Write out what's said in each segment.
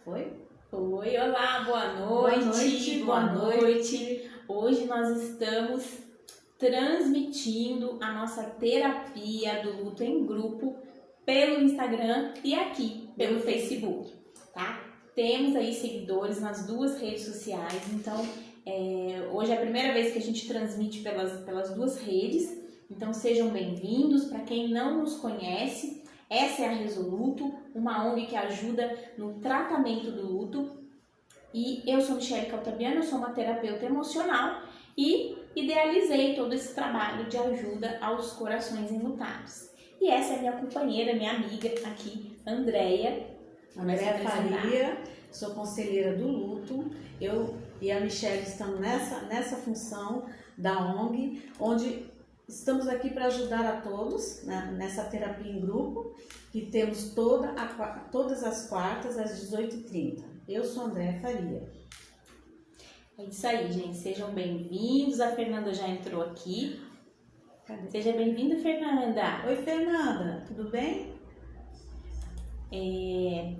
Foi? Oi, olá, boa noite, Boa noite. Hoje nós estamos transmitindo a nossa terapia do luto em grupo pelo Instagram e aqui pelo Facebook, tá? Temos aí seguidores nas duas redes sociais, então hoje é a primeira vez que a gente transmite pelas duas redes, então sejam bem-vindos. Para quem não nos conhece, essa é a Resoluto, uma ONG que ajuda no tratamento do luto. E eu sou Michele Caltabiano, eu sou uma terapeuta emocional e idealizei todo esse trabalho de ajuda aos corações enlutados. E essa é minha companheira, minha amiga aqui, Andréia. Andréia Faria, sou conselheira do luto. Eu e a Michele estamos nessa função da ONG, onde estamos aqui para ajudar a todos nessa terapia em grupo, que temos todas as quartas às 18h30. Eu sou Andréia Faria. É isso aí, gente. Sejam bem-vindos. A Fernanda já entrou aqui. Cadê? Seja bem-vinda, Fernanda. Oi, Fernanda. Tudo bem?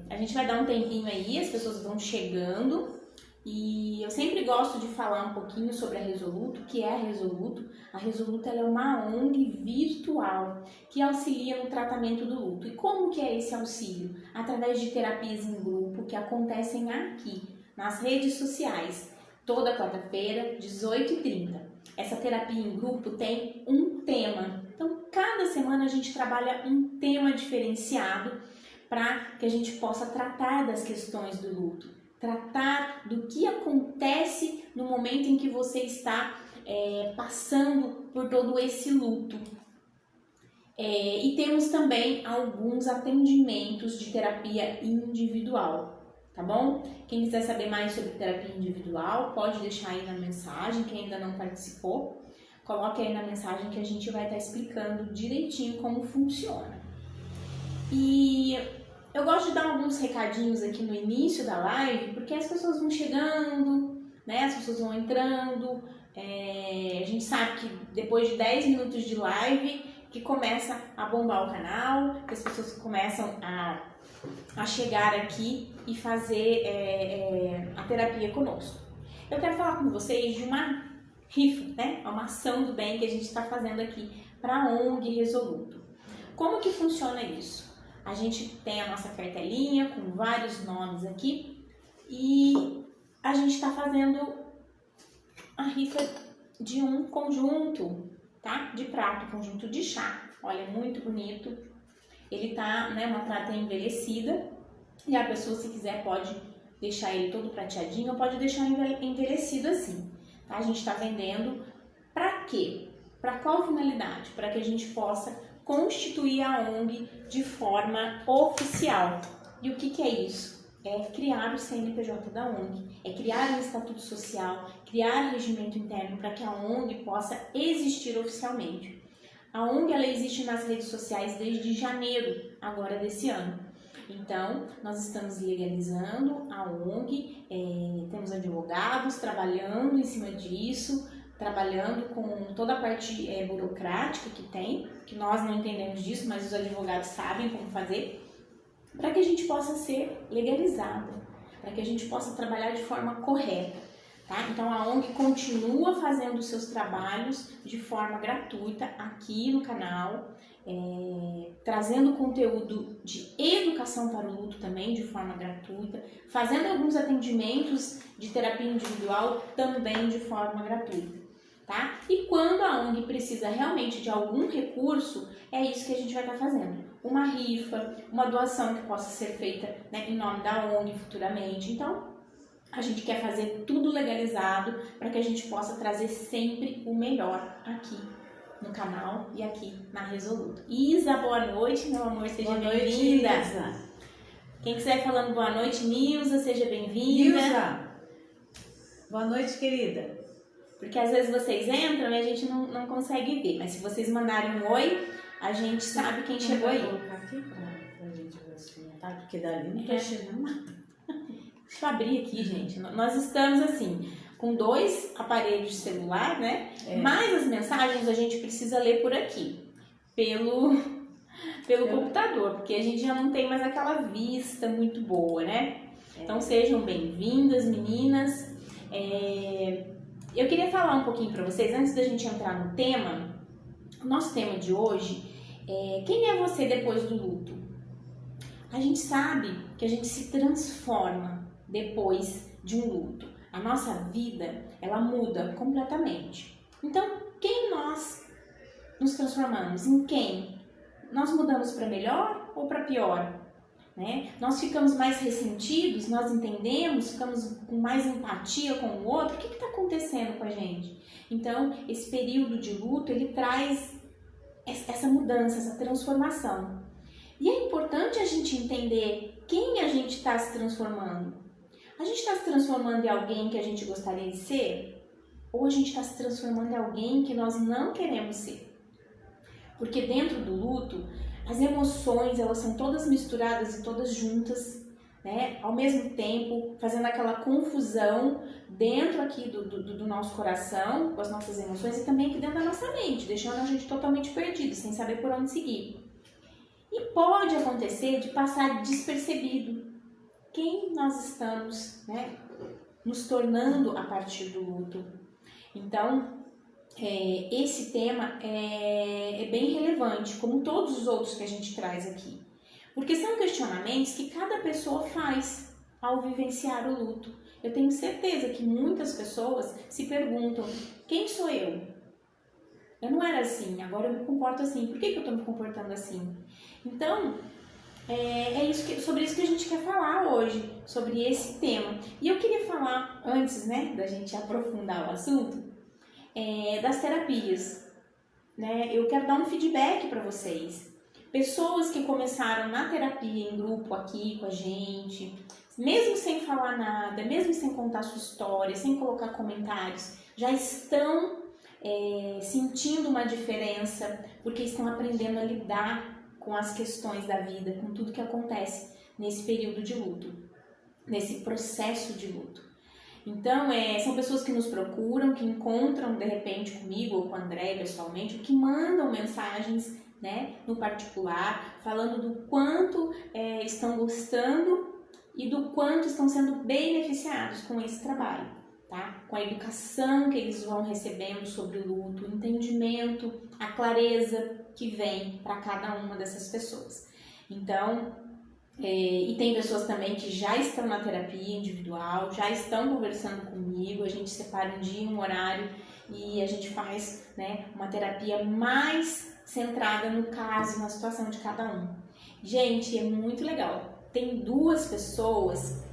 A gente vai dar um tempinho aí, as pessoas vão chegando. E eu sempre gosto de falar um pouquinho sobre a Resoluto. O que é a Resoluto? A Resoluto ela é uma ONG virtual que auxilia no tratamento do luto. E como que é esse auxílio? Através de terapias em grupo que acontecem aqui, nas redes sociais, toda quarta-feira, 18h30. Essa terapia em grupo tem um tema. Então, cada semana a gente trabalha um tema diferenciado para que a gente possa tratar das questões do luto. Tratar do que acontece no momento em que você está passando por todo esse luto. E temos também alguns atendimentos de terapia individual, tá bom? Quem quiser saber mais sobre terapia individual, pode deixar aí na mensagem. Quem ainda não participou, coloque aí na mensagem que a gente vai estar explicando direitinho como funciona. E eu gosto de dar alguns recadinhos aqui no início da live, porque as pessoas vão chegando, né? As pessoas vão entrando. A gente sabe que depois de 10 minutos de live que começa a bombar o canal, que as pessoas começam a chegar aqui e fazer a terapia conosco. Eu quero falar com vocês de uma rifa, né? Uma ação do bem que a gente está fazendo aqui para a ONG Resoluto. Como que funciona isso? A gente tem a nossa cartelinha com vários nomes aqui e a gente está fazendo a rifa de um conjunto, tá? De prato, conjunto de chá. Olha, muito bonito. Ele tá, né, uma prata envelhecida e a pessoa, se quiser, pode deixar ele todo prateadinho ou pode deixar envelhecido assim, tá? A gente está vendendo para quê? Para qual finalidade? Para que a gente possa constituir a ONG de forma oficial. E o que é isso? É criar o CNPJ da ONG, é criar um estatuto social, criar regimento interno para que a ONG possa existir oficialmente. A ONG ela existe nas redes sociais desde janeiro agora desse ano. Então, nós estamos legalizando a ONG, temos advogados trabalhando em cima disso, trabalhando com toda a parte burocrática que tem, que nós não entendemos disso, mas os advogados sabem como fazer, para que a gente possa ser legalizada, para que a gente possa trabalhar de forma correta, tá? Então a ONG continua fazendo os seus trabalhos de forma gratuita aqui no canal, trazendo conteúdo de educação para o luto também de forma gratuita, fazendo alguns atendimentos de terapia individual também de forma gratuita. Tá? E quando a ONG precisa realmente de algum recurso, é isso que a gente vai estar fazendo. Uma rifa, uma doação que possa ser feita, né, em nome da ONG futuramente. Então, a gente quer fazer tudo legalizado para que a gente possa trazer sempre o melhor aqui no canal e aqui na Resoluto. Isa, boa noite, meu amor, seja bem-vinda. Quem quiser falando boa noite, Nilza, seja bem-vinda. Nilza, boa noite, querida. Porque às vezes vocês entram e a gente não consegue ver, mas se vocês mandarem um oi, a gente sabe quem chegou aí. Vou colocar aqui pra gente ver os comentários, porque dali não tá chegando nada. Deixa eu abrir aqui, gente. Nós estamos assim, com 2 aparelhos de celular, né? Mas as mensagens a gente precisa ler por aqui, pelo computador, porque a gente já não tem mais aquela vista muito boa, né? Então sejam bem-vindas, meninas. Eu queria falar um pouquinho para vocês, antes da gente entrar no tema. O nosso tema de hoje é: quem é você depois do luto? A gente sabe que a gente se transforma depois de um luto. A nossa vida, ela muda completamente. Então, quem nós nos transformamos? Em quem? Nós mudamos para melhor ou para pior? Né? Nós ficamos mais ressentidos, nós entendemos, ficamos com mais empatia com o outro. O que está acontecendo com a gente? Então, esse período de luto, ele traz essa mudança, essa transformação. E é importante a gente entender quem a gente está se transformando. A gente está se transformando em alguém que a gente gostaria de ser? Ou a gente está se transformando em alguém que nós não queremos ser? Porque dentro do luto, as emoções, elas são todas misturadas e todas juntas, né? Ao mesmo tempo, fazendo aquela confusão dentro aqui do nosso coração, com as nossas emoções, e também aqui dentro da nossa mente, deixando a gente totalmente perdido, sem saber por onde seguir. E pode acontecer de passar despercebido quem nós estamos, né, nos tornando a partir do luto. Então, esse tema é bem relevante, como todos os outros que a gente traz aqui. Porque são questionamentos que cada pessoa faz ao vivenciar o luto. Eu tenho certeza que muitas pessoas se perguntam: quem sou eu? Eu não era assim, agora eu me comporto assim. Por que eu estou me comportando assim? Então, sobre isso que a gente quer falar hoje, sobre esse tema. E eu queria falar, antes, né, da gente aprofundar o assunto, das terapias. Né? Eu quero dar um feedback para vocês. Pessoas que começaram na terapia em grupo aqui com a gente, mesmo sem falar nada, mesmo sem contar sua história, sem colocar comentários, já estão sentindo uma diferença, porque estão aprendendo a lidar com as questões da vida, com tudo que acontece nesse período de luto, nesse processo de luto. Então, são pessoas que nos procuram, que encontram de repente comigo ou com a Andréia pessoalmente, que mandam mensagens, né, no particular, falando do quanto estão gostando e do quanto estão sendo beneficiados com esse trabalho, tá? Com a educação que eles vão recebendo sobre o luto, o entendimento, a clareza que vem para cada uma dessas pessoas. Então, e tem pessoas também que já estão na terapia individual, já estão conversando comigo, a gente separa um dia, um horário e a gente faz, né, uma terapia mais centrada no caso, na situação de cada um. Gente, é muito legal. Tem 2 pessoas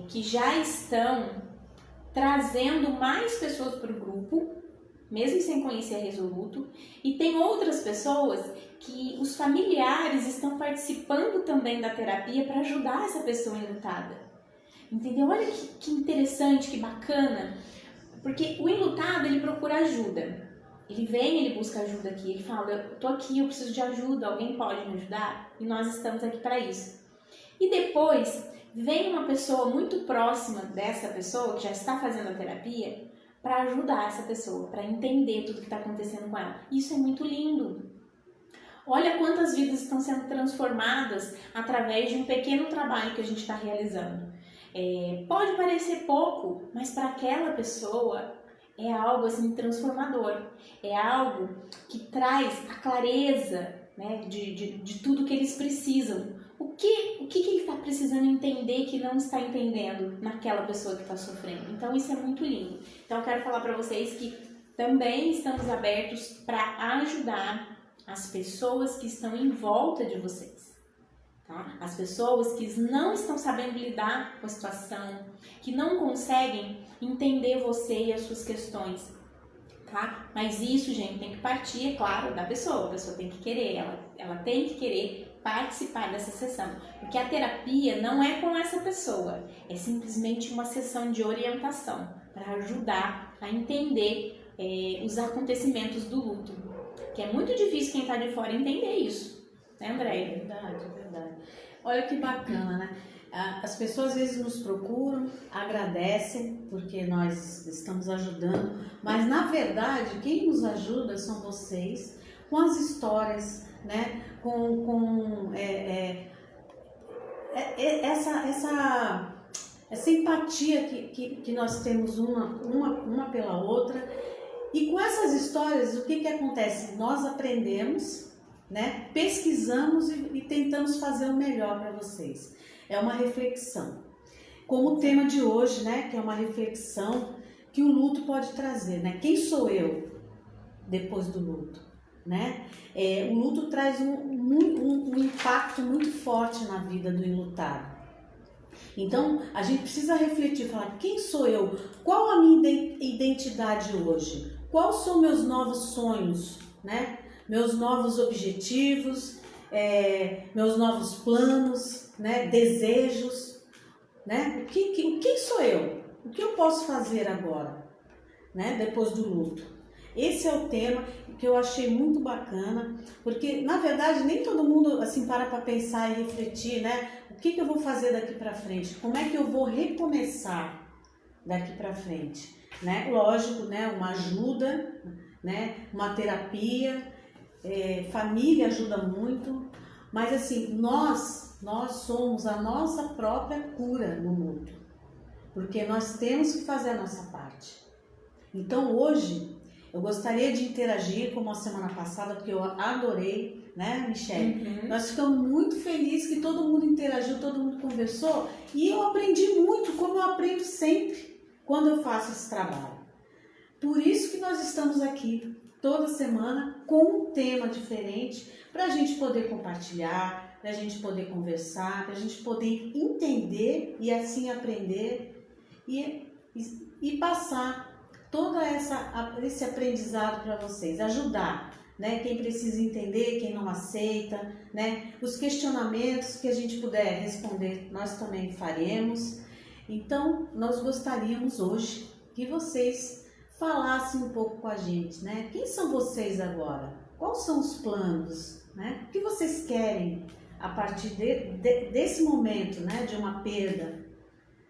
que já estão trazendo mais pessoas para o grupo, mesmo sem conhecer a Resoluto, e tem outras pessoas que os familiares estão participando também da terapia para ajudar essa pessoa enlutada. Entendeu? Olha que interessante, que bacana, porque o enlutado, ele procura ajuda. Ele vem, ele busca ajuda aqui, ele fala: eu tô aqui, eu preciso de ajuda, alguém pode me ajudar? E nós estamos aqui para isso. E depois vem uma pessoa muito próxima dessa pessoa, que já está fazendo a terapia, para ajudar essa pessoa, para entender tudo que está acontecendo com ela. Isso é muito lindo. Olha quantas vidas estão sendo transformadas através de um pequeno trabalho que a gente está realizando. Pode parecer pouco, mas para aquela pessoa é algo assim transformador. É algo que traz a clareza, né, de tudo que eles precisam. O que ele está precisando entender que não está entendendo naquela pessoa que está sofrendo. Então isso é muito lindo. Então eu quero falar para vocês que também estamos abertos para ajudar as pessoas que estão em volta de vocês. Tá? As pessoas que não estão sabendo lidar com a situação, que não conseguem entender você e as suas questões. Tá? Mas isso, gente, tem que partir, é claro, da pessoa. A pessoa tem que querer, ela tem que querer participar dessa sessão, porque a terapia não é com essa pessoa, é simplesmente uma sessão de orientação para ajudar a entender os acontecimentos do luto, que é muito difícil quem está de fora entender isso, né, Andréia? Verdade, verdade. Olha que bacana, né? As pessoas às vezes nos procuram, agradecem porque nós estamos ajudando, mas na verdade quem nos ajuda são vocês, com as histórias, né? essa empatia que nós temos uma pela outra. E com essas histórias, o que acontece? Nós aprendemos, né? Pesquisamos e tentamos fazer o melhor para vocês. É uma reflexão. Como o tema de hoje, né? Que é uma reflexão que o luto pode trazer, né? Quem sou eu depois do luto, né? O luto traz um impacto muito forte na vida do enlutado. Então, a gente precisa refletir, falar, quem sou eu? Qual a minha identidade hoje? Quais são meus novos sonhos, né? Meus novos objetivos, meus novos planos, né? Desejos, né? Quem sou eu? O que eu posso fazer agora, né? Depois do luto? Esse é o tema que eu achei muito bacana, porque na verdade nem todo mundo assim para pensar e refletir, né? O que eu vou fazer daqui para frente? Como é que eu vou recomeçar daqui para frente, né? Lógico, né? Uma ajuda, né? Uma terapia, família ajuda muito, mas assim nós somos a nossa própria cura no luto, porque nós temos que fazer a nossa parte. Então hoje eu gostaria de interagir como a semana passada, porque eu adorei, né, Michele? Uhum. Nós ficamos muito felizes que todo mundo interagiu, todo mundo conversou, e eu aprendi muito, como eu aprendo sempre quando eu faço esse trabalho. Por isso que nós estamos aqui toda semana com um tema diferente, para a gente poder compartilhar, para a gente poder conversar, para a gente poder entender e assim aprender e passar todo esse aprendizado para vocês, ajudar, né? Quem precisa entender, quem não aceita, né? Os questionamentos que a gente puder responder, nós também faremos. Então, nós gostaríamos hoje que vocês falassem um pouco com a gente, né? Quem são vocês agora? Quais são os planos, né? O que vocês querem a partir desse momento, né? De uma perda?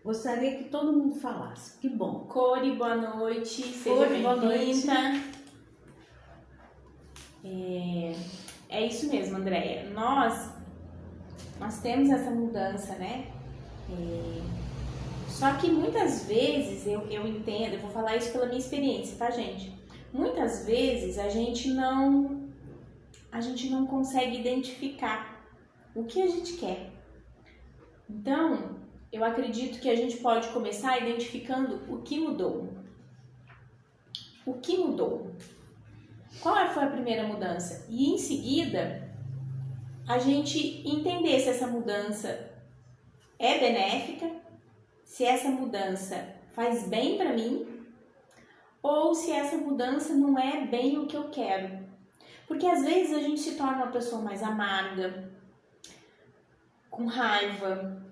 Gostaria que todo mundo falasse. Que bom. Cori, boa noite. Seja bem-vinda. É isso mesmo, Andréia. Nós temos essa mudança, né? Só que muitas vezes, eu entendo, eu vou falar isso pela minha experiência, tá, gente? Muitas vezes a gente não consegue identificar o que a gente quer. Então, eu acredito que a gente pode começar identificando o que mudou. O que mudou? Qual foi a primeira mudança? E em seguida, a gente entender se essa mudança é benéfica, se essa mudança faz bem para mim, ou se essa mudança não é bem o que eu quero. Porque às vezes a gente se torna uma pessoa mais amarga, com raiva,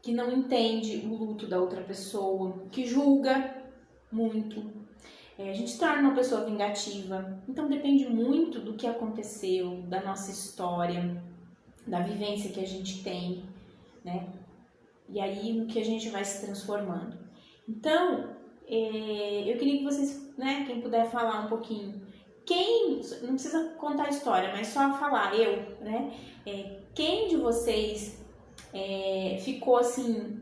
que não entende o luto da outra pessoa, que julga muito. A gente se torna uma pessoa vingativa. Então depende muito do que aconteceu, da nossa história, da vivência que a gente tem, né? E aí no que a gente vai se transformando. Então, eu queria que vocês, né, quem puder falar um pouquinho, não precisa contar a história, mas só falar, né? Quem de vocês ficou assim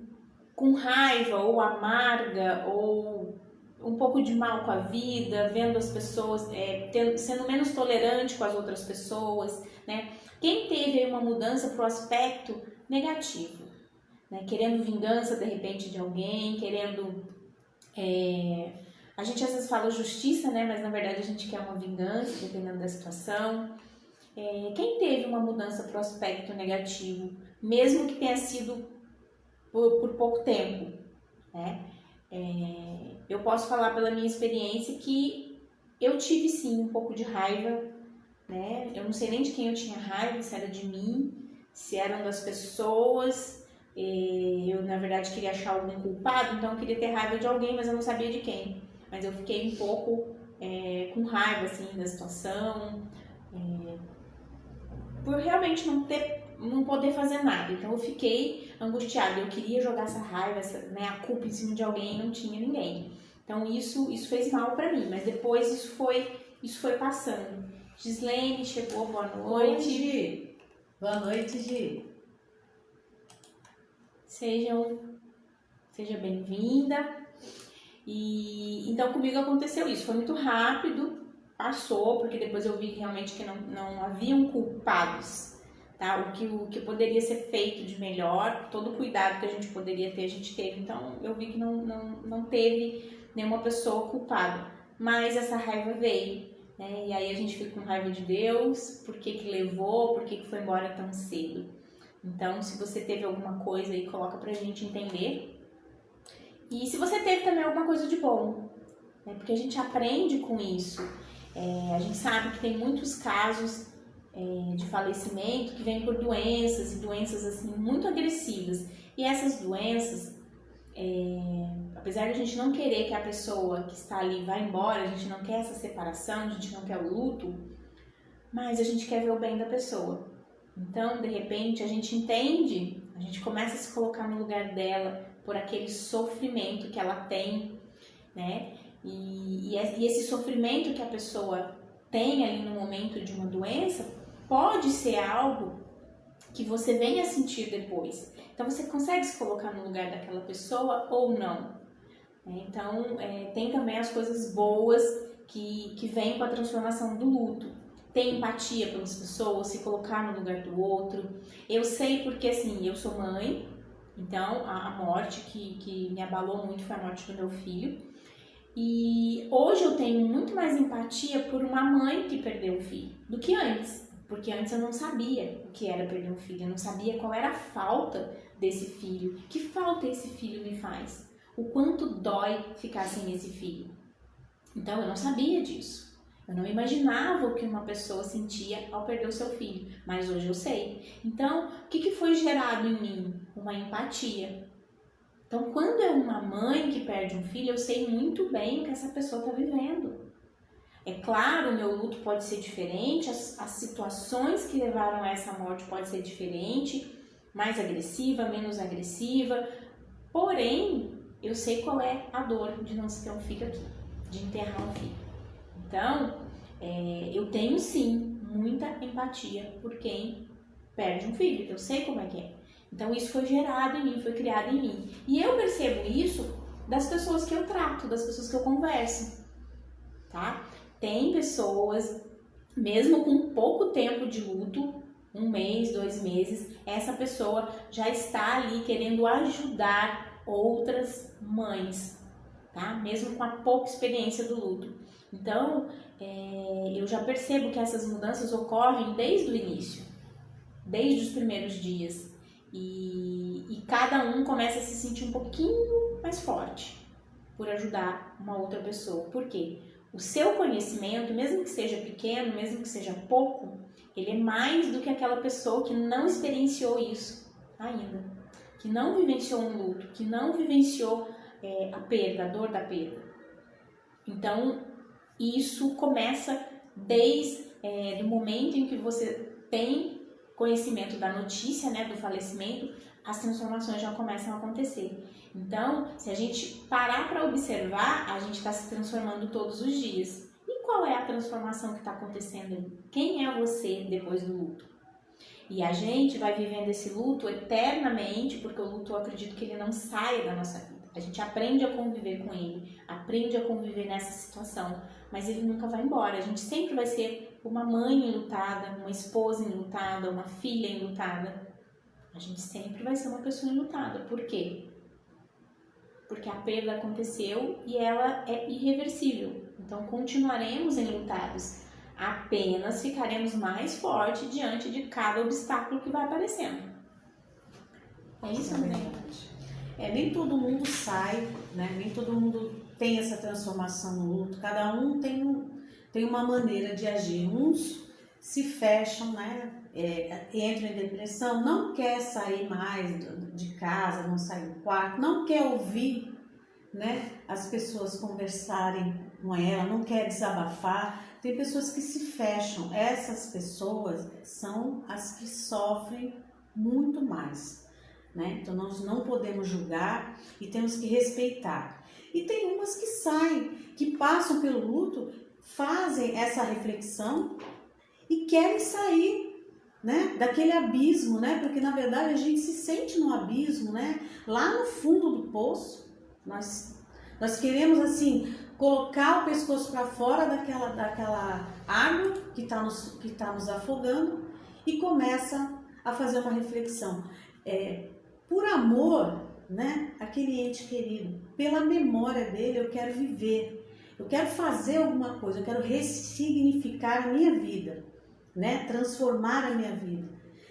com raiva ou amarga ou um pouco de mal com a vida, vendo as pessoas, sendo menos tolerante com as outras pessoas, né? Quem teve aí uma mudança para o aspecto negativo, né? Querendo vingança de repente de alguém, querendo... a gente às vezes fala justiça, né? Mas na verdade a gente quer uma vingança, dependendo da situação. Quem teve uma mudança para o aspecto negativo, mesmo que tenha sido por pouco tempo, né? Eu posso falar pela minha experiência que eu tive sim um pouco de raiva, né? Eu não sei nem de quem eu tinha raiva, se era de mim, se eram das pessoas. Eu na verdade queria achar algum culpado, então eu queria ter raiva de alguém, mas eu não sabia de quem. Mas eu fiquei um pouco com raiva assim da situação, por realmente não poder fazer nada. Então eu fiquei angustiada, eu queria jogar essa raiva, a culpa em cima de alguém e não tinha ninguém. Então isso fez mal pra mim, mas depois isso foi passando. Gislene chegou, boa noite. Boa noite, Gi. Seja bem-vinda. E então comigo aconteceu isso, foi muito rápido, passou, porque depois eu vi realmente que não haviam culpados, tá? O que poderia ser feito de melhor, todo o cuidado que a gente poderia ter, a gente teve. Então eu vi que não teve nenhuma pessoa culpada, mas essa raiva veio, né? E aí a gente fica com raiva de Deus, por que levou, por que foi embora tão cedo. Então, se você teve alguma coisa aí, coloca pra gente entender. E se você teve também alguma coisa de bom, né? Porque a gente aprende com isso. A gente sabe que tem muitos casos de falecimento que vêm por doenças, e doenças assim muito agressivas. E essas doenças, apesar de a gente não querer que a pessoa que está ali vá embora, a gente não quer essa separação, a gente não quer o luto, mas a gente quer ver o bem da pessoa. Então, de repente, a gente entende, a gente começa a se colocar no lugar dela por aquele sofrimento que ela tem, né? E esse sofrimento que a pessoa tem ali no momento de uma doença pode ser algo que você venha sentir depois. Então, você consegue se colocar no lugar daquela pessoa ou não? Então, tem também as coisas boas que vêm com a transformação do luto. Ter empatia pelas pessoas, se colocar no lugar do outro. Eu sei porque, assim, eu sou mãe, então a morte que me abalou muito foi a morte do meu filho. E hoje eu tenho muito mais empatia por uma mãe que perdeu um filho do que antes. Porque antes eu não sabia o que era perder um filho, eu não sabia qual era a falta desse filho. Que falta esse filho me faz? O quanto dói ficar sem esse filho? Então eu não sabia disso. Eu não imaginava o que uma pessoa sentia ao perder o seu filho, mas hoje eu sei. Então, o que foi gerado em mim? Uma empatia. Então, quando é uma mãe que perde um filho, eu sei muito bem o que essa pessoa está vivendo. É claro, o meu luto pode ser diferente, as situações que levaram a essa morte pode ser diferente, mais agressiva, menos agressiva. Porém, eu sei qual é a dor de não se ter um filho aqui, de enterrar um filho. Então, eu tenho sim muita empatia por quem perde um filho, eu sei como é que é. Então, isso foi gerado em mim, foi criado em mim. E eu percebo isso das pessoas que eu trato, das pessoas que eu converso, tá? Tem pessoas, mesmo com pouco tempo de luto, 1 mês, 2 meses, essa pessoa já está ali querendo ajudar outras mães, tá? Mesmo com a pouca experiência do luto. Então, eu já percebo que essas mudanças ocorrem desde o início, desde os primeiros dias. E cada um começa a se sentir um pouquinho mais forte por ajudar uma outra pessoa. Por quê? O seu conhecimento, mesmo que seja pequeno, mesmo que seja pouco, ele é mais do que aquela pessoa que não experienciou isso ainda, que não vivenciou um luto, que não vivenciou a perda, a dor da perda. Então, isso começa desde o momento em que você tem conhecimento da notícia, né, do falecimento, as transformações já começam a acontecer. Então, se a gente parar para observar, a gente está se transformando todos os dias. E qual é a transformação que está acontecendo? Quem é você depois do luto? E a gente vai vivendo esse luto eternamente, porque o luto, eu acredito que ele não saia da nossa vida. A gente aprende a conviver com ele, aprende a conviver nessa situação, mas ele nunca vai embora. A gente sempre vai ser uma mãe enlutada, uma esposa enlutada, uma filha enlutada. A gente sempre vai ser uma pessoa enlutada. Por quê? Porque a perda aconteceu e ela é irreversível. Então continuaremos enlutados. Apenas ficaremos mais fortes diante de cada obstáculo que vai aparecendo. É isso, né? Nem todo mundo sai, né? Nem todo mundo tem essa transformação no luto. Cada um tem uma maneira de agir. Uns se fecham, né? Entram em depressão, não quer sair mais de casa, não sai do quarto, não quer ouvir, né, as pessoas conversarem com ela, não quer desabafar. Tem pessoas que se fecham. Essas pessoas são as que sofrem muito mais, né? Então nós não podemos julgar e temos que respeitar. E tem umas que saem, que passam pelo luto, fazem essa reflexão e querem sair, né? Daquele abismo, né? Porque na verdade a gente se sente no abismo, né? Lá no fundo do poço, nós queremos assim colocar o pescoço para fora daquela água que está nos afogando e começa a fazer uma reflexão. Por amor, né? Aquele ente querido, pela memória dele, eu quero viver. Eu quero fazer alguma coisa, eu quero ressignificar a minha vida, né? Transformar a minha vida.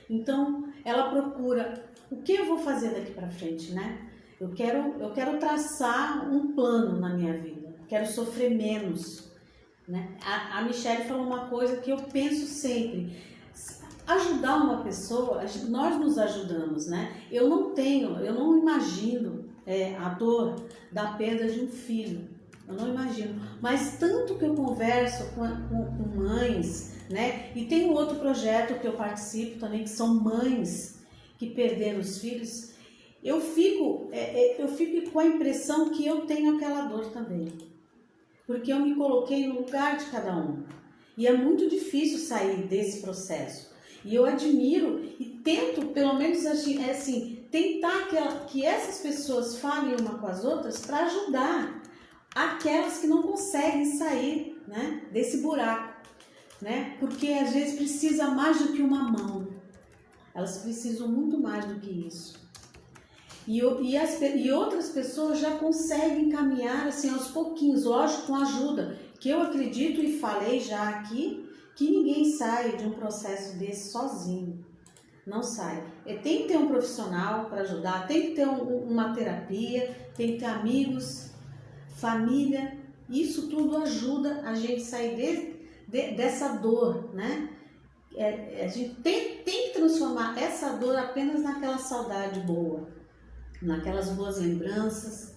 Então, ela procura o que eu vou fazer daqui para frente, né? Eu quero traçar um plano na minha vida, quero sofrer menos, né? A Michele falou uma coisa que eu penso sempre: ajudar uma pessoa, nós nos ajudamos, né? Eu não imagino a dor da perda de um filho. Eu não imagino, mas tanto que eu converso com mães, né? E tem um outro projeto que eu participo também, que são mães que perderam os filhos. Eu fico com a impressão que eu tenho aquela dor também, porque eu me coloquei no lugar de cada um. E é muito difícil sair desse processo. E eu admiro e tento, pelo menos assim, tentar que essas pessoas falem uma com as outras para ajudar aquelas que não conseguem sair, né, desse buraco, né? Porque às vezes precisa mais do que uma mão, elas precisam muito mais do que isso. E outras pessoas já conseguem caminhar assim aos pouquinhos, lógico, com ajuda, que eu acredito e falei já aqui, que ninguém sai de um processo desse sozinho, não sai. Tem que ter um profissional para ajudar, tem que ter uma terapia, tem que ter amigos, família, isso tudo ajuda a gente sair dessa dor, né? A gente tem que transformar essa dor apenas naquela saudade boa, naquelas boas lembranças,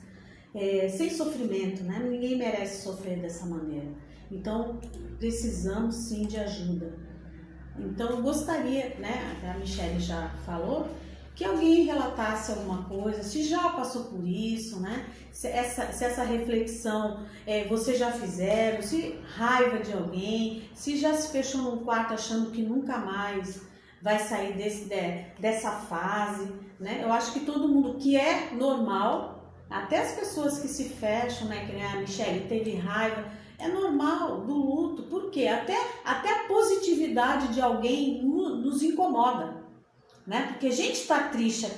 sem sofrimento, né? Ninguém merece sofrer dessa maneira. Então, precisamos sim de ajuda. Então, eu gostaria, né? A Michele já falou, que alguém relatasse alguma coisa, se já passou por isso, né? Se essa reflexão vocês já fizeram, se raiva de alguém, se já se fechou num quarto achando que nunca mais vai sair dessa fase, né? Eu acho que todo mundo, que é normal, até as pessoas que se fecham, né? Que nem a Michele teve raiva, é normal do luto, porque até a positividade de alguém nos incomoda. Né? Porque a gente está triste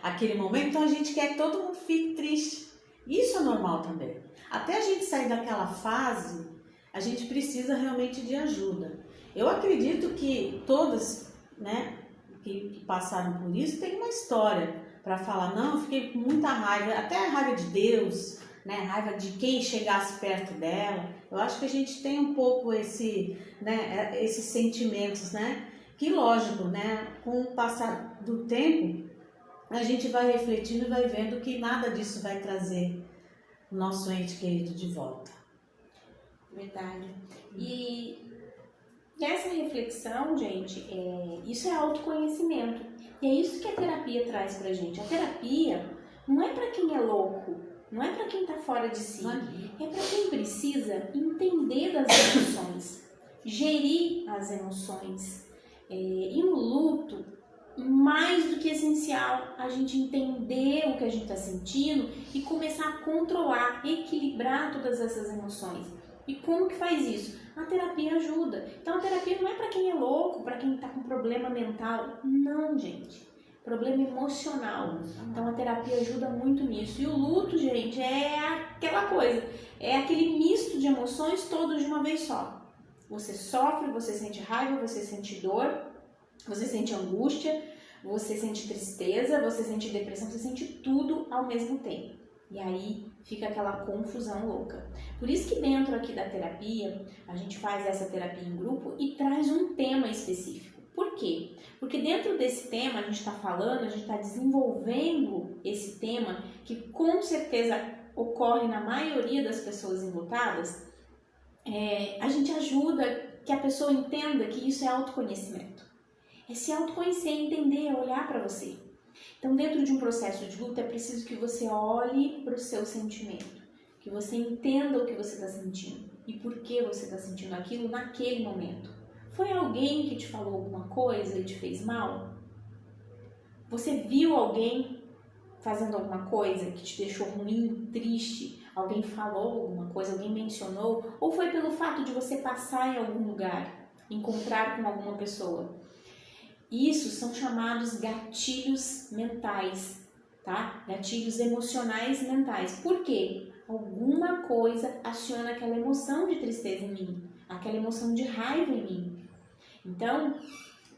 aquele momento, então a gente quer que todo mundo fique triste. Isso é normal também. Até a gente sair daquela fase, a gente precisa realmente de ajuda. Eu acredito que todas, né, que passaram por isso têm uma história para falar: não, eu fiquei com muita raiva, até a raiva de Deus, né, raiva de quem chegasse perto dela. Eu acho que a gente tem um pouco esses sentimentos, né? Que lógico, né? Com o passar do tempo, a gente vai refletindo e vai vendo que nada disso vai trazer o nosso ente querido de volta. Verdade. E essa reflexão, gente, isso é autoconhecimento. E é isso que a terapia traz pra gente. A terapia não é pra quem é louco, não é pra quem tá fora de si. É pra quem precisa entender das emoções, gerir as emoções. E no luto, mais do que essencial a gente entender o que a gente está sentindo e começar a controlar, equilibrar todas essas emoções. E como que faz isso? A terapia ajuda. Então a terapia não é para quem é louco, para quem está com problema mental. Não, gente. Problema emocional. Então a terapia ajuda muito nisso. E o luto, gente, é aquela coisa. É aquele misto de emoções todos de uma vez só. Você sofre, você sente raiva, você sente dor, você sente angústia, você sente tristeza, você sente depressão, você sente tudo ao mesmo tempo. E aí fica aquela confusão louca. Por isso que dentro aqui da terapia, a gente faz essa terapia em grupo e traz um tema específico. Por quê? Porque dentro desse tema a gente está falando, a gente está desenvolvendo esse tema que com certeza ocorre na maioria das pessoas enlutadas. A gente ajuda que a pessoa entenda que isso é autoconhecimento. É se autoconhecer, entender, olhar para você. Então, dentro de um processo de luta, é preciso que você olhe para o seu sentimento, que você entenda o que você está sentindo e por que você está sentindo aquilo naquele momento. Foi alguém que te falou alguma coisa e te fez mal? Você viu alguém fazendo alguma coisa que te deixou ruim, triste? Alguém falou alguma coisa, alguém mencionou? Ou foi pelo fato de você passar em algum lugar, encontrar com alguma pessoa? Isso são chamados gatilhos mentais, tá? Gatilhos emocionais mentais. Por quê? Alguma coisa aciona aquela emoção de tristeza em mim, aquela emoção de raiva em mim. Então,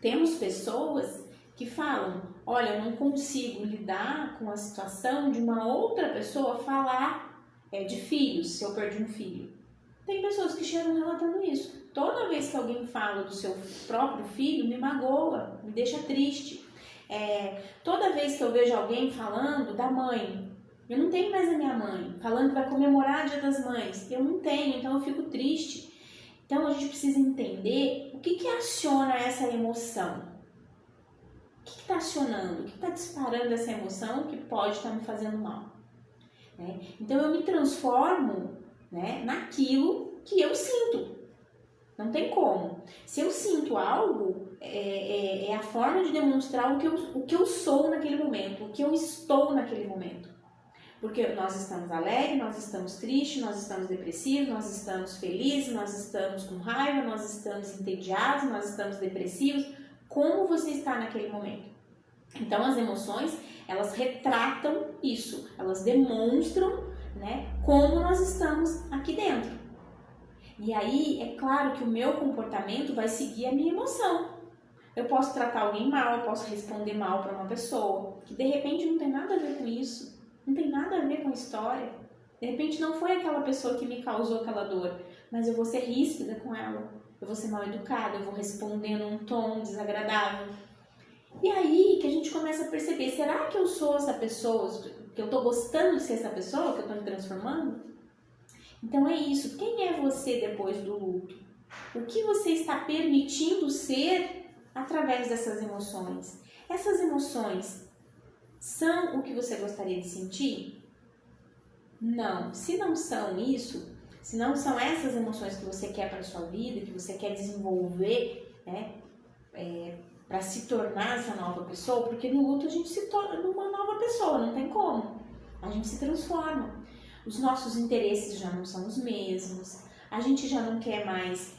temos pessoas que falam, olha, eu não consigo lidar com a situação de uma outra pessoa falar de filhos, se eu perdi um filho. Tem pessoas que chegam relatando isso. Toda vez que alguém fala do seu próprio filho, me magoa, me deixa triste. Toda vez que eu vejo alguém falando da mãe, eu não tenho mais a minha mãe, falando que vai comemorar o Dia das Mães, eu não tenho, então eu fico triste. Então a gente precisa entender o que aciona essa emoção. O que está acionando? O que está disparando essa emoção que pode estar me fazendo mal? Então eu me transformo, naquilo que eu sinto. Não tem como. Se eu sinto algo, é a forma de demonstrar o que eu sou naquele momento, o que eu estou naquele momento. Porque nós estamos alegres, nós estamos tristes, nós estamos depressivos, nós estamos felizes, nós estamos com raiva, nós estamos entediados, nós estamos depressivos. Como você está naquele momento? Então as emoções, elas retratam isso, elas demonstram, como nós estamos aqui dentro. E aí, é claro que o meu comportamento vai seguir a minha emoção. Eu posso tratar alguém mal, eu posso responder mal para uma pessoa, que de repente não tem nada a ver com isso, não tem nada a ver com a história. De repente não foi aquela pessoa que me causou aquela dor, mas eu vou ser ríspida com ela, eu vou ser mal educada, eu vou responder num tom desagradável. E aí que a gente começa a perceber, será que eu sou essa pessoa, que eu estou gostando de ser essa pessoa, que eu estou me transformando? Então é isso, quem é você depois do luto? O que você está permitindo ser através dessas emoções? Essas emoções são o que você gostaria de sentir? Não. Se não são isso, se não são essas emoções que você quer para a sua vida, que você quer desenvolver, para se tornar essa nova pessoa, porque no luto a gente se torna uma nova pessoa, não tem como. A gente se transforma. Os nossos interesses já não são os mesmos, a gente já não quer mais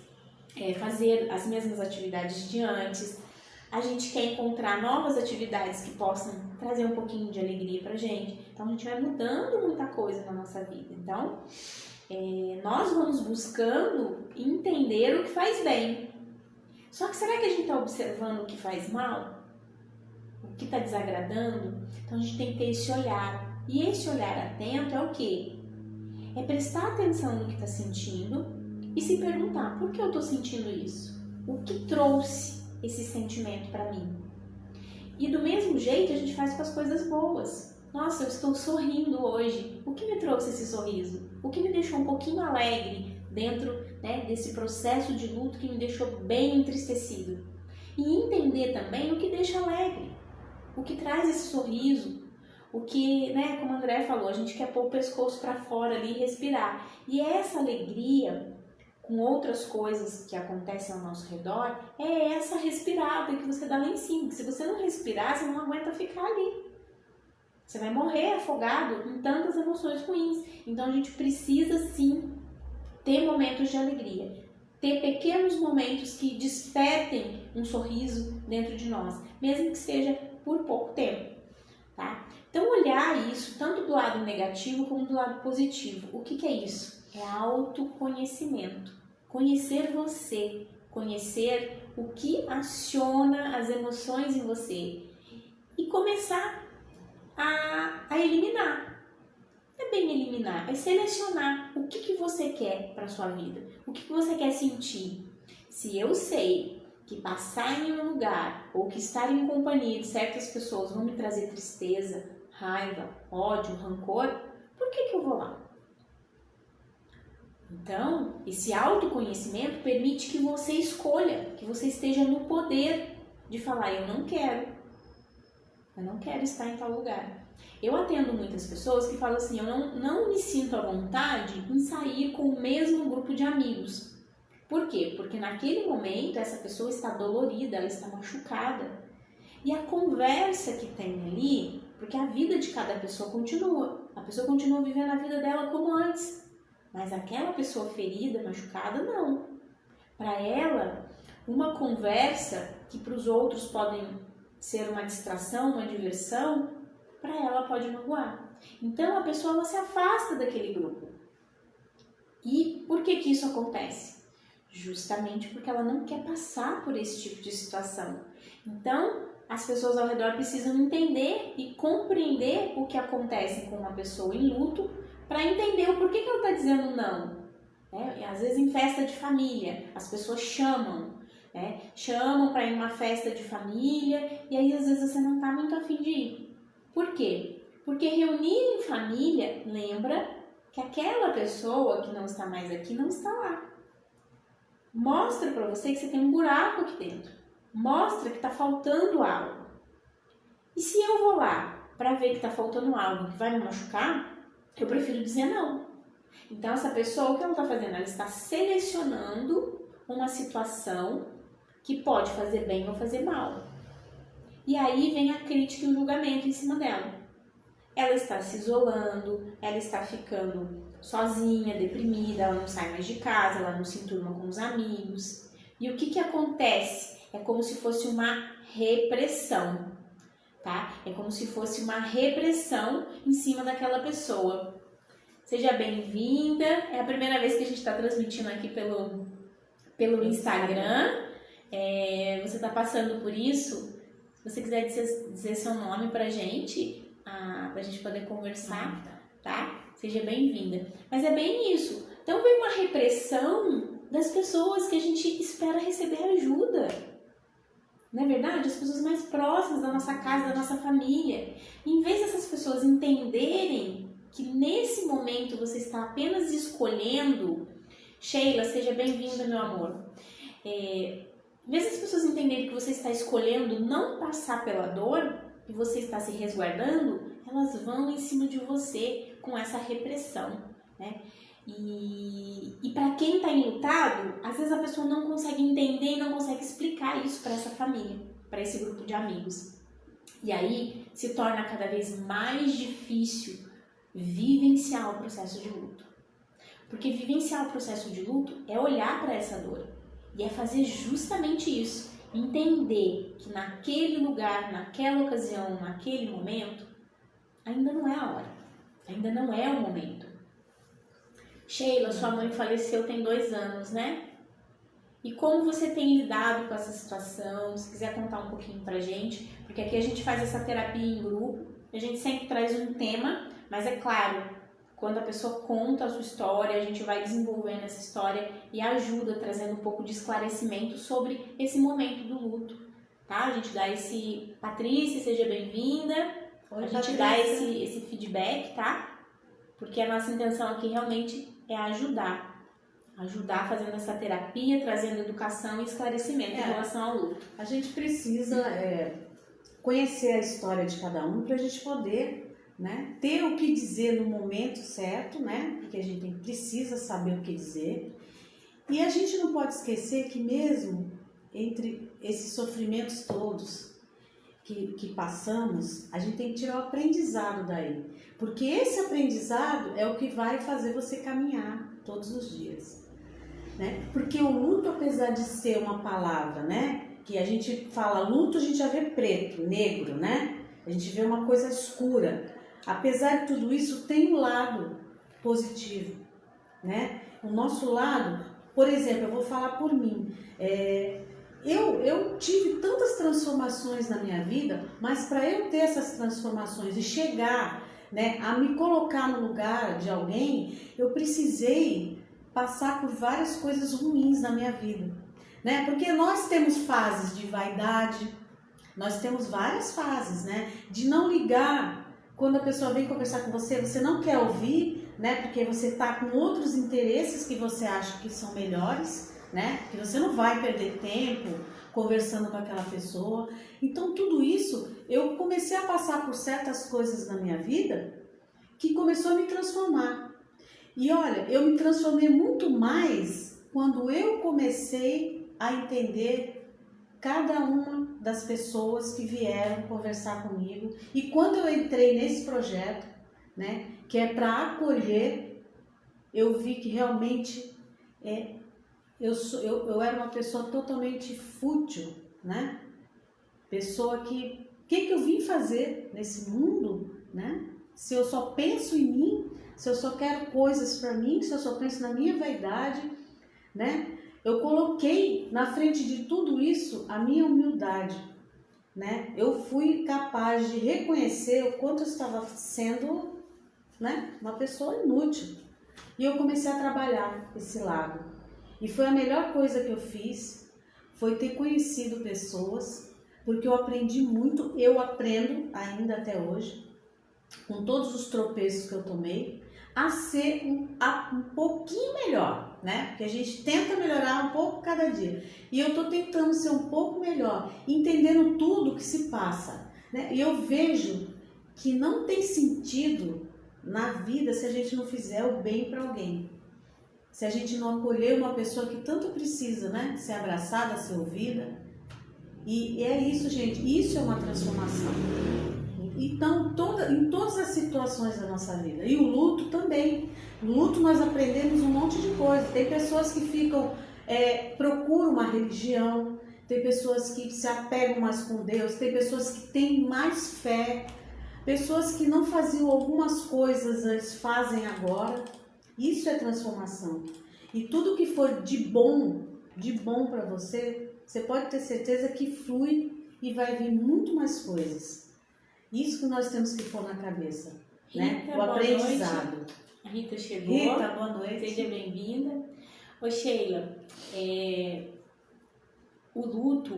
fazer as mesmas atividades de antes, a gente quer encontrar novas atividades que possam trazer um pouquinho de alegria pra gente. Então a gente vai mudando muita coisa na nossa vida. Então, nós vamos buscando entender o que faz bem. Só que será que a gente está observando o que faz mal? O que está desagradando? Então a gente tem que ter esse olhar. E esse olhar atento é o quê? É prestar atenção no que está sentindo e se perguntar, por que eu estou sentindo isso? O que trouxe esse sentimento para mim? E do mesmo jeito a gente faz com as coisas boas. Nossa, eu estou sorrindo hoje. O que me trouxe esse sorriso? O que me deixou um pouquinho alegre dentro desse processo de luto que me deixou bem entristecido? E entender também o que deixa alegre, o que traz esse sorriso, o que, como a André falou, a gente quer pôr o pescoço para fora ali e respirar. E essa alegria, com outras coisas que acontecem ao nosso redor, é essa respirada que você dá lá em cima. Que se você não respirar, você não aguenta ficar ali. Você vai morrer afogado em tantas emoções ruins. Então a gente precisa sim ter momentos de alegria. Ter pequenos momentos que despertem um sorriso dentro de nós. Mesmo que seja por pouco tempo. Tá? Então olhar isso tanto do lado negativo como do lado positivo. O que é isso? É autoconhecimento. Conhecer você, conhecer o que aciona as emoções em você e começar a eliminar. Não é bem eliminar, é selecionar o que você quer para a sua vida, o que você quer sentir. Se eu sei que passar em um lugar ou que estar em companhia de certas pessoas vão me trazer tristeza, raiva, ódio, rancor, por que eu vou lá? Então, esse autoconhecimento permite que você escolha, que você esteja no poder de falar, eu não quero estar em tal lugar. Eu atendo muitas pessoas que falam assim, eu não me sinto à vontade em sair com o mesmo grupo de amigos. Por quê? Porque naquele momento essa pessoa está dolorida, ela está machucada. E a conversa que tem ali, porque a vida de cada pessoa continua. A pessoa continua vivendo a vida dela como antes. Mas aquela pessoa ferida, machucada, não. Para ela, uma conversa que para os outros podem ser uma distração, uma diversão, para ela pode magoar. Então a pessoa ela se afasta daquele grupo. E por que isso acontece? Justamente porque ela não quer passar por esse tipo de situação. Então, as pessoas ao redor precisam entender e compreender o que acontece com uma pessoa em luto para entender o porquê que ela está dizendo não. E às vezes em festa de família, as pessoas chamam, chamam para ir numa festa de família e aí às vezes você não está muito afim de ir. Por quê? Porque reunir em família lembra que aquela pessoa que não está mais aqui não está lá. Mostra para você que você tem um buraco aqui dentro. Mostra que está faltando algo. E se eu vou lá para ver que está faltando algo que vai me machucar, eu prefiro dizer não. Então essa pessoa, o que ela está fazendo? Ela está selecionando uma situação que pode fazer bem ou fazer mal. E aí vem a crítica e o julgamento em cima dela. Ela está se isolando, ela está ficando sozinha, deprimida, ela não sai mais de casa, ela não se enturma com os amigos. E o que acontece? É como se fosse uma repressão, tá? É como se fosse uma repressão em cima daquela pessoa. Seja bem-vinda, é a primeira vez que a gente está transmitindo aqui pelo Instagram. Você está passando por isso? Se você quiser dizer seu nome pra gente poder conversar, tá? Seja bem-vinda. Mas é bem isso. Então vem uma repressão das pessoas que a gente espera receber ajuda. Não é verdade? As pessoas mais próximas da nossa casa, da nossa família. E em vez dessas pessoas entenderem que nesse momento você está apenas escolhendo, Sheila, seja bem-vinda, meu amor. Em vez das pessoas entenderem que você está escolhendo não passar pela dor e você está se resguardando, elas vão em cima de você com essa repressão, né? E para quem está enlutado, às vezes a pessoa não consegue entender e não consegue explicar isso para essa família, para esse grupo de amigos. E aí se torna cada vez mais difícil vivenciar o processo de luto. Porque vivenciar o processo de luto é olhar para essa dor e é fazer justamente isso. Entender que naquele lugar, naquela ocasião, naquele momento, ainda não é a hora, ainda não é o momento. Sheila, sua mãe faleceu tem 2 anos, né? E como você tem lidado com essa situação? Se quiser contar um pouquinho pra gente, porque aqui a gente faz essa terapia em grupo, a gente sempre traz um tema, mas é claro, quando a pessoa conta a sua história, a gente vai desenvolvendo essa história e ajuda, trazendo um pouco de esclarecimento sobre esse momento do luto, tá? A gente dá esse... Patrícia, seja bem-vinda. A gente Patrícia. Dá esse feedback, tá? Porque a nossa intenção aqui realmente é ajudar fazendo essa terapia, trazendo educação e esclarecimento em relação ao luto. A gente precisa conhecer a história de cada um para a gente poder, né, ter o que dizer no momento certo, né? Porque a gente precisa saber o que dizer. E a gente não pode esquecer que mesmo entre esses sofrimentos todos que passamos, a gente tem que tirar o aprendizado daí. Porque esse aprendizado é o que vai fazer você caminhar todos os dias, né? Porque o luto, apesar de ser uma palavra, né, que a gente fala luto, a gente já vê preto, negro, né? A gente vê uma coisa escura. Apesar de tudo isso, tem um lado positivo, né? O nosso lado, por exemplo, eu vou falar por mim, eu tive tantas transformações na minha vida, mas para eu ter essas transformações e chegar, né, a me colocar no lugar de alguém, eu precisei passar por várias coisas ruins na minha vida, né? Porque nós temos fases de vaidade, nós temos várias fases, né? De não ligar quando a pessoa vem conversar com você, você não quer ouvir, né? Porque você está com outros interesses que você acha que são melhores, né? Que você não vai perder tempo conversando com aquela pessoa. Então tudo isso, eu comecei a passar por certas coisas na minha vida que começou a me transformar. E olha, eu me transformei muito mais quando eu comecei a entender cada uma das pessoas que vieram conversar comigo. E quando eu entrei nesse projeto, né, que é para acolher, eu vi que realmente eu era uma pessoa totalmente fútil, né? Pessoa que eu vim fazer nesse mundo, né? Se eu só penso em mim, se eu só quero coisas para mim, se eu só penso na minha vaidade, né? Eu coloquei na frente de tudo isso a minha humildade, né? Eu fui capaz de reconhecer o quanto eu estava sendo, né, uma pessoa inútil. E eu comecei a trabalhar esse lado. E foi a melhor coisa que eu fiz, foi ter conhecido pessoas, porque eu aprendi muito, eu aprendo ainda até hoje, com todos os tropeços que eu tomei, a ser um pouquinho melhor, né? Porque a gente tenta melhorar um pouco cada dia. E eu estou tentando ser um pouco melhor, entendendo tudo que se passa, né? E eu vejo que não tem sentido na vida se a gente não fizer o bem para alguém. Se a gente não acolher uma pessoa que tanto precisa, né? Ser abraçada, ser ouvida. E é isso, gente. Isso é uma transformação. Então, em todas as situações da nossa vida. E o luto também. No luto nós aprendemos um monte de coisa. Tem pessoas que procuram uma religião. Tem pessoas que se apegam mais com Deus. Tem pessoas que têm mais fé. Pessoas que não faziam algumas coisas antes, fazem agora. Isso é transformação. E tudo que for de bom para você, você pode ter certeza que flui e vai vir muito mais coisas. Isso que nós temos que pôr na cabeça, Rita, né? O aprendizado. Noite. A Rita chegou. Rita, boa noite. Seja bem-vinda. Ô Sheila, o luto,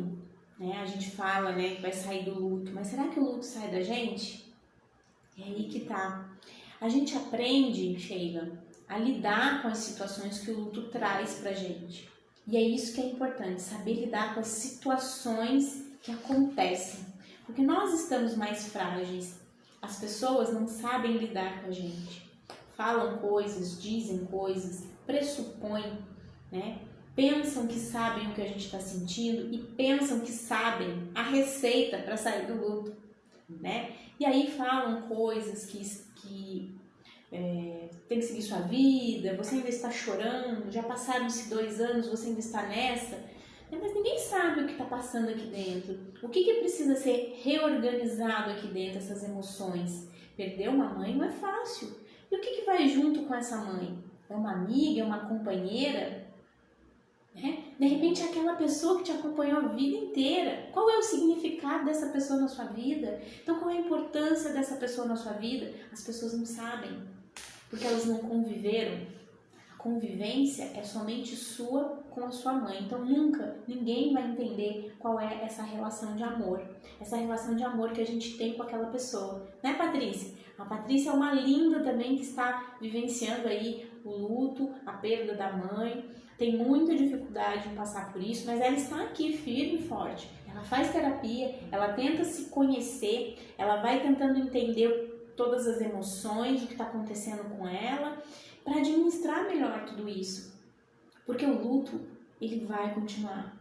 né? A gente fala, né, que vai sair do luto, mas será que o luto sai da gente? É aí que tá. A gente aprende, Sheila, a lidar com as situações que o luto traz pra gente. E é isso que é importante, saber lidar com as situações que acontecem. Porque nós estamos mais frágeis. As pessoas não sabem lidar com a gente. Falam coisas, dizem coisas, pressupõem, né? Pensam que sabem o que a gente está sentindo e pensam que sabem a receita para sair do luto, né? E aí falam coisas que tem que seguir sua vida, você ainda está chorando, já passaram-se 2 anos, você ainda está nessa. Mas ninguém sabe o que está passando aqui dentro. O que precisa ser reorganizado aqui dentro, essas emoções? Perder uma mãe não é fácil. E o que vai junto com essa mãe? É uma amiga, é uma companheira? Né? De repente é aquela pessoa que te acompanhou a vida inteira. Qual é o significado dessa pessoa na sua vida? Então qual é a importância dessa pessoa na sua vida? As pessoas não sabem, porque elas não conviveram. A convivência é somente sua com a sua mãe. Então nunca ninguém vai entender qual é essa relação de amor. Essa relação de amor que a gente tem com aquela pessoa. Né, Patrícia? A Patrícia é uma linda também que está vivenciando aí o luto, a perda da mãe. Tem muita dificuldade em passar por isso, mas ela está aqui firme e forte. Ela faz terapia, ela tenta se conhecer, ela vai tentando entender todas as emoções, o que está acontecendo com ela, para administrar melhor tudo isso. Porque o luto, ele vai continuar.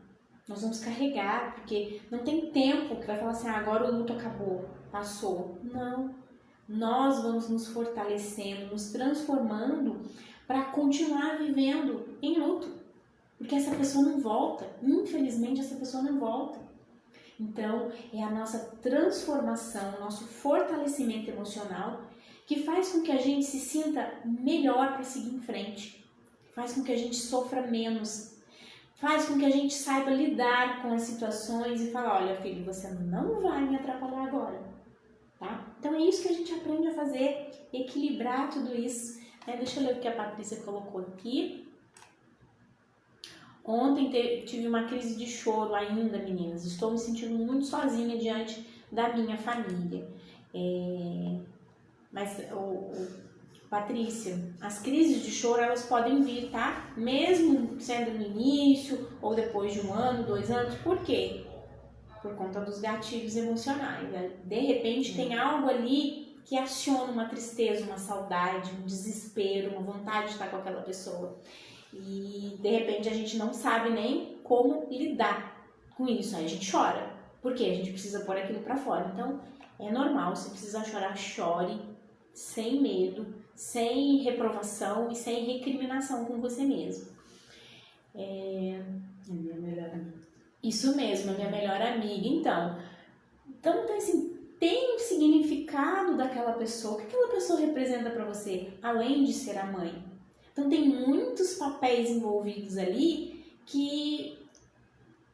Nós vamos carregar, porque não tem tempo que vai falar assim, agora o luto acabou, passou. Não. Nós vamos nos fortalecendo, nos transformando para continuar vivendo em luto. Porque essa pessoa não volta. Infelizmente, essa pessoa não volta. Então, é a nossa transformação, o nosso fortalecimento emocional que faz com que a gente se sinta melhor para seguir em frente. Faz com que a gente sofra menos. Faz com que a gente saiba lidar com as situações e falar, olha, filho, você não vai me atrapalhar agora. Tá? Então, é isso que a gente aprende a fazer, equilibrar tudo isso. Deixa eu ler o que a Patrícia colocou aqui. Ontem tive uma crise de choro ainda, meninas. Estou me sentindo muito sozinha diante da minha família. Mas, Patrícia, as crises de choro, elas podem vir, tá? Mesmo sendo no início ou depois de 1 ano, 2 anos. Por quê? Por conta dos gatilhos emocionais. Né? De repente tem algo ali que aciona uma tristeza, uma saudade, um desespero, uma vontade de estar com aquela pessoa. E de repente a gente não sabe nem como lidar com isso, aí a gente chora. Por quê? A gente precisa pôr aquilo pra fora. Então, é normal, se precisar chorar, chore, sem medo, sem reprovação e sem recriminação com você mesmo. É minha melhor amiga. Isso mesmo, a minha melhor amiga. Então tem um significado daquela pessoa. O que aquela pessoa representa pra você, além de ser a mãe? Então tem muitos papéis envolvidos ali que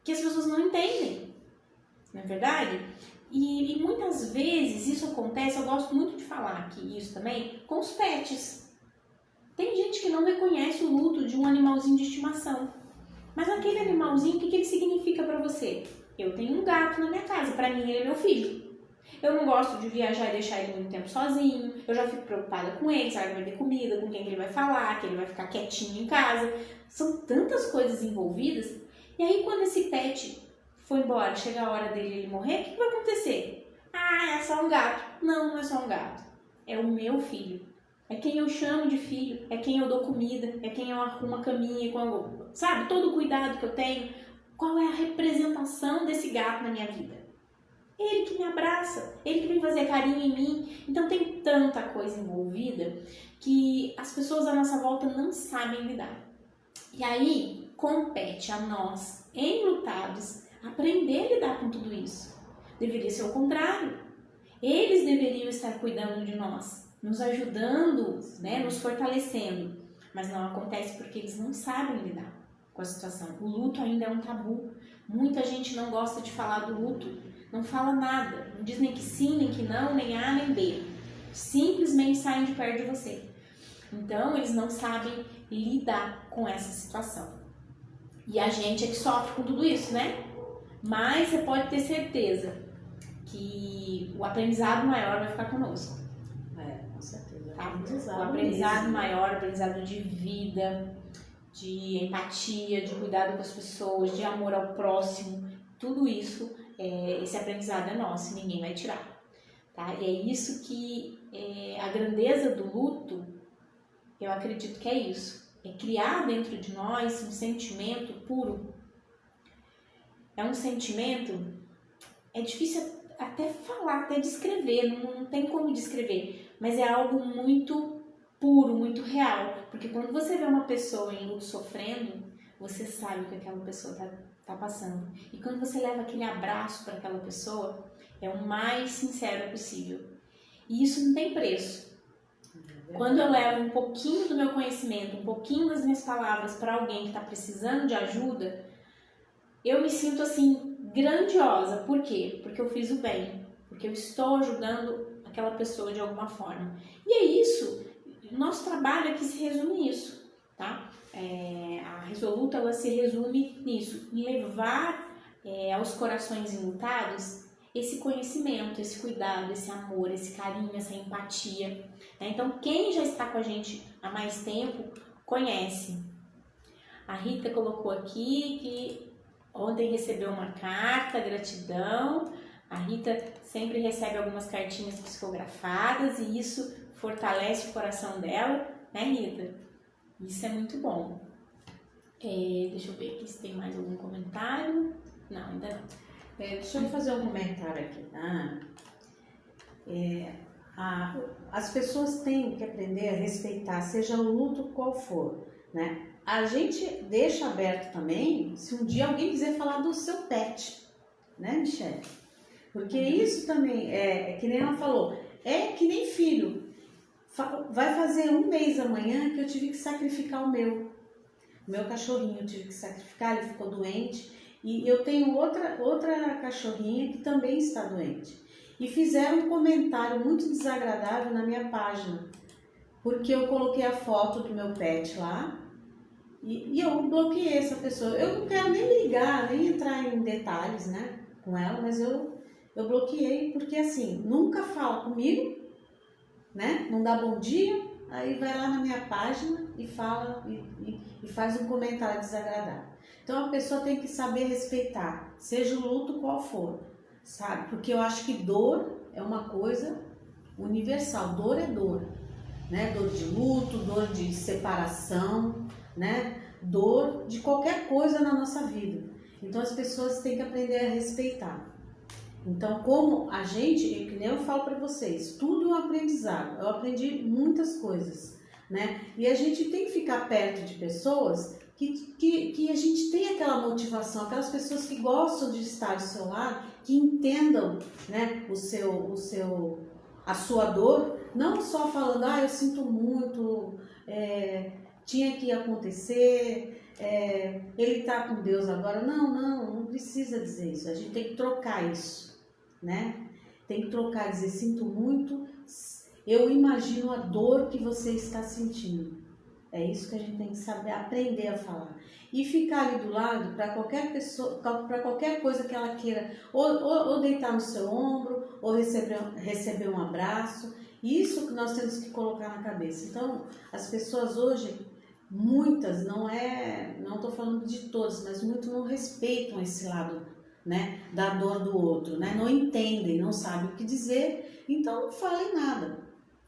as pessoas não entendem, não é verdade? E muitas vezes isso acontece, eu gosto muito de falar aqui isso também, com os pets. Tem gente que não reconhece o luto de um animalzinho de estimação. Mas aquele animalzinho, o que ele significa pra você? Eu tenho um gato na minha casa, pra mim ele é meu filho. Eu não gosto de viajar e deixar ele muito tempo sozinho. Eu já fico preocupada com ele, se ele vai ter comida, com quem ele vai falar, que ele vai ficar quietinho em casa. São tantas coisas envolvidas. E aí quando esse pet for embora, chega a hora dele ele morrer, o que vai acontecer? Ah, é só um gato. Não, não é só um gato. É o meu filho. É quem eu chamo de filho, é quem eu dou comida, é quem eu arrumo a caminha, sabe? Todo o cuidado que eu tenho. Qual é a representação desse gato na minha vida? Ele que me abraça, ele que vem fazer carinho em mim. Então tem tanta coisa envolvida que as pessoas à nossa volta não sabem lidar. E aí compete a nós, enlutados, aprender a lidar com tudo isso. Deveria ser o contrário. Eles deveriam estar cuidando de nós, nos ajudando, né, nos fortalecendo. Mas não acontece porque eles não sabem lidar com a situação. O luto ainda é um tabu. Muita gente não gosta de falar do luto. Não fala nada, não diz nem que sim, nem que não, nem A, nem B. Simplesmente saem de perto de você. Então, eles não sabem lidar com essa situação. E a gente é que sofre com tudo isso, né? Mas você pode ter certeza que o aprendizado maior vai ficar conosco. Com certeza. Tá? O aprendizado maior, o aprendizado de vida, de empatia, de cuidado com as pessoas, de amor ao próximo, tudo isso, esse aprendizado é nosso, ninguém vai tirar. Tá? E é isso que a grandeza do luto, eu acredito que é isso. É criar dentro de nós um sentimento puro. É um sentimento, é difícil até falar, até descrever, não tem como descrever, mas é algo muito puro, muito real. Porque quando você vê uma pessoa em luto sofrendo, você sabe o que aquela pessoa tá passando. E quando você leva aquele abraço para aquela pessoa, é o mais sincero possível. E isso não tem preço. Quando eu levo um pouquinho do meu conhecimento, um pouquinho das minhas palavras para alguém que está precisando de ajuda, eu me sinto assim, grandiosa. Por quê? Porque eu fiz o bem. Porque eu estou ajudando aquela pessoa de alguma forma. E é isso. Nosso trabalho aqui se resume nisso, tá? A Resoluta, ela se resume nisso, em levar aos corações enlutados esse conhecimento, esse cuidado, esse amor, esse carinho, essa empatia. Né? Então, quem já está com a gente há mais tempo, conhece. A Rita colocou aqui que ontem recebeu uma carta, gratidão. A Rita sempre recebe algumas cartinhas psicografadas e isso fortalece o coração dela, né, Rita? Isso é muito bom. Deixa eu ver aqui se tem mais algum comentário. Não, ainda não. Deixa eu fazer um comentário aqui, tá? As pessoas têm que aprender a respeitar, seja o luto qual for, né? A gente deixa aberto também, se um dia alguém quiser falar do seu pet, né, Michele? Porque isso também, que nem ela falou, é que nem filho. Vai fazer um mês amanhã que eu tive que sacrificar o meu cachorrinho, eu tive que sacrificar, ele ficou doente. E eu tenho outra cachorrinha que também está doente. E fizeram um comentário muito desagradável na minha página, porque eu coloquei a foto do meu pet lá e eu bloqueei essa pessoa. Eu não quero nem ligar, nem entrar em detalhes, né, com ela, mas eu bloqueei porque assim, nunca fala comigo, né, não dá bom dia, aí vai lá na minha página e fala e faz um comentário desagradável. Então a pessoa tem que saber respeitar, seja o luto qual for, sabe? Porque eu acho que dor é uma coisa universal, dor é dor, né? Dor de luto, dor de separação, né? dor de qualquer coisa na nossa vida. Então as pessoas têm que aprender a respeitar. Então, como a gente, que nem eu falo para vocês, tudo é um aprendizado. Eu aprendi muitas coisas, né? E a gente tem que ficar perto de pessoas que a gente tem aquela motivação, aquelas pessoas que gostam de estar do seu lado, que entendam, né, a sua dor, não só falando, eu sinto muito, tinha que acontecer, ele está com Deus agora. Não precisa dizer isso. A gente tem que trocar isso, né? Tem que trocar, dizer, sinto muito, eu imagino a dor que você está sentindo. É isso que a gente tem que saber, aprender a falar. E ficar ali do lado para qualquer pessoa, para qualquer coisa que ela queira, ou deitar no seu ombro, ou receber um abraço. Isso que nós temos que colocar na cabeça. Então, as pessoas hoje, muitas, não estou falando de todas, mas muitos não respeitam esse lado, né, da dor do outro, né? Não entendem, não sabem o que dizer, então não falem nada.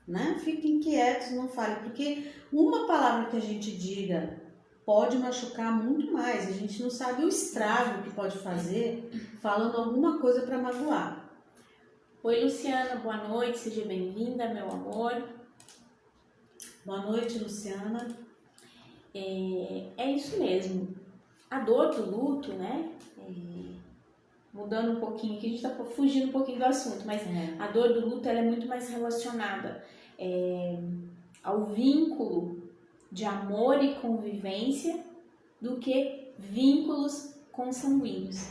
Né? Fiquem quietos, não falem, porque uma palavra que a gente diga pode machucar muito mais. A gente não sabe o estrago que pode fazer falando alguma coisa para magoar. Oi, Luciana, boa noite, seja bem-vinda, meu amor. Boa noite, Luciana. É isso mesmo. A dor do luto, né? Mudando um pouquinho aqui, a gente está fugindo um pouquinho do assunto, mas a dor do luto ela é muito mais relacionada ao vínculo de amor e convivência do que vínculos consanguíneos,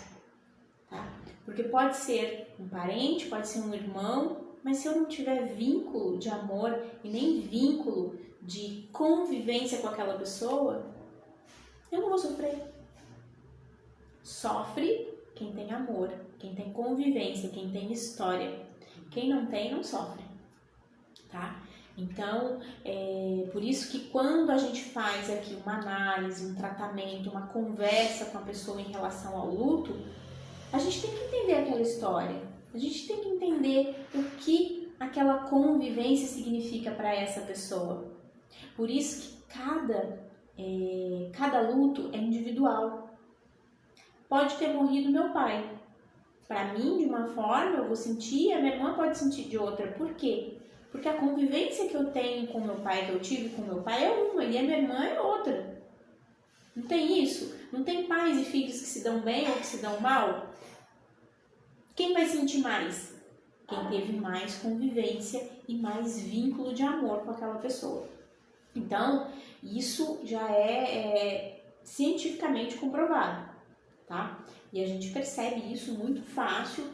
tá? Porque pode ser um parente, pode ser um irmão, mas se eu não tiver vínculo de amor e nem vínculo de convivência com aquela pessoa, eu não vou sofrer. Sofre quem tem amor, quem tem convivência, quem tem história. Quem não tem, não sofre, tá? Então, por isso que quando a gente faz aqui uma análise, um tratamento, uma conversa com a pessoa em relação ao luto, a gente tem que entender aquela história. A gente tem que entender o que aquela convivência significa para essa pessoa. Por isso que cada luto é individual. Pode ter morrido meu pai. Para mim, de uma forma, eu vou sentir, a minha irmã pode sentir de outra. Por quê? Porque a convivência que eu tenho com meu pai, que eu tive com meu pai é uma, e a minha irmã é outra. Não tem isso? Não tem pais e filhos que se dão bem ou que se dão mal? Quem vai sentir mais? Quem teve mais convivência e mais vínculo de amor com aquela pessoa. Então, isso já é cientificamente comprovado, tá? E a gente percebe isso muito fácil,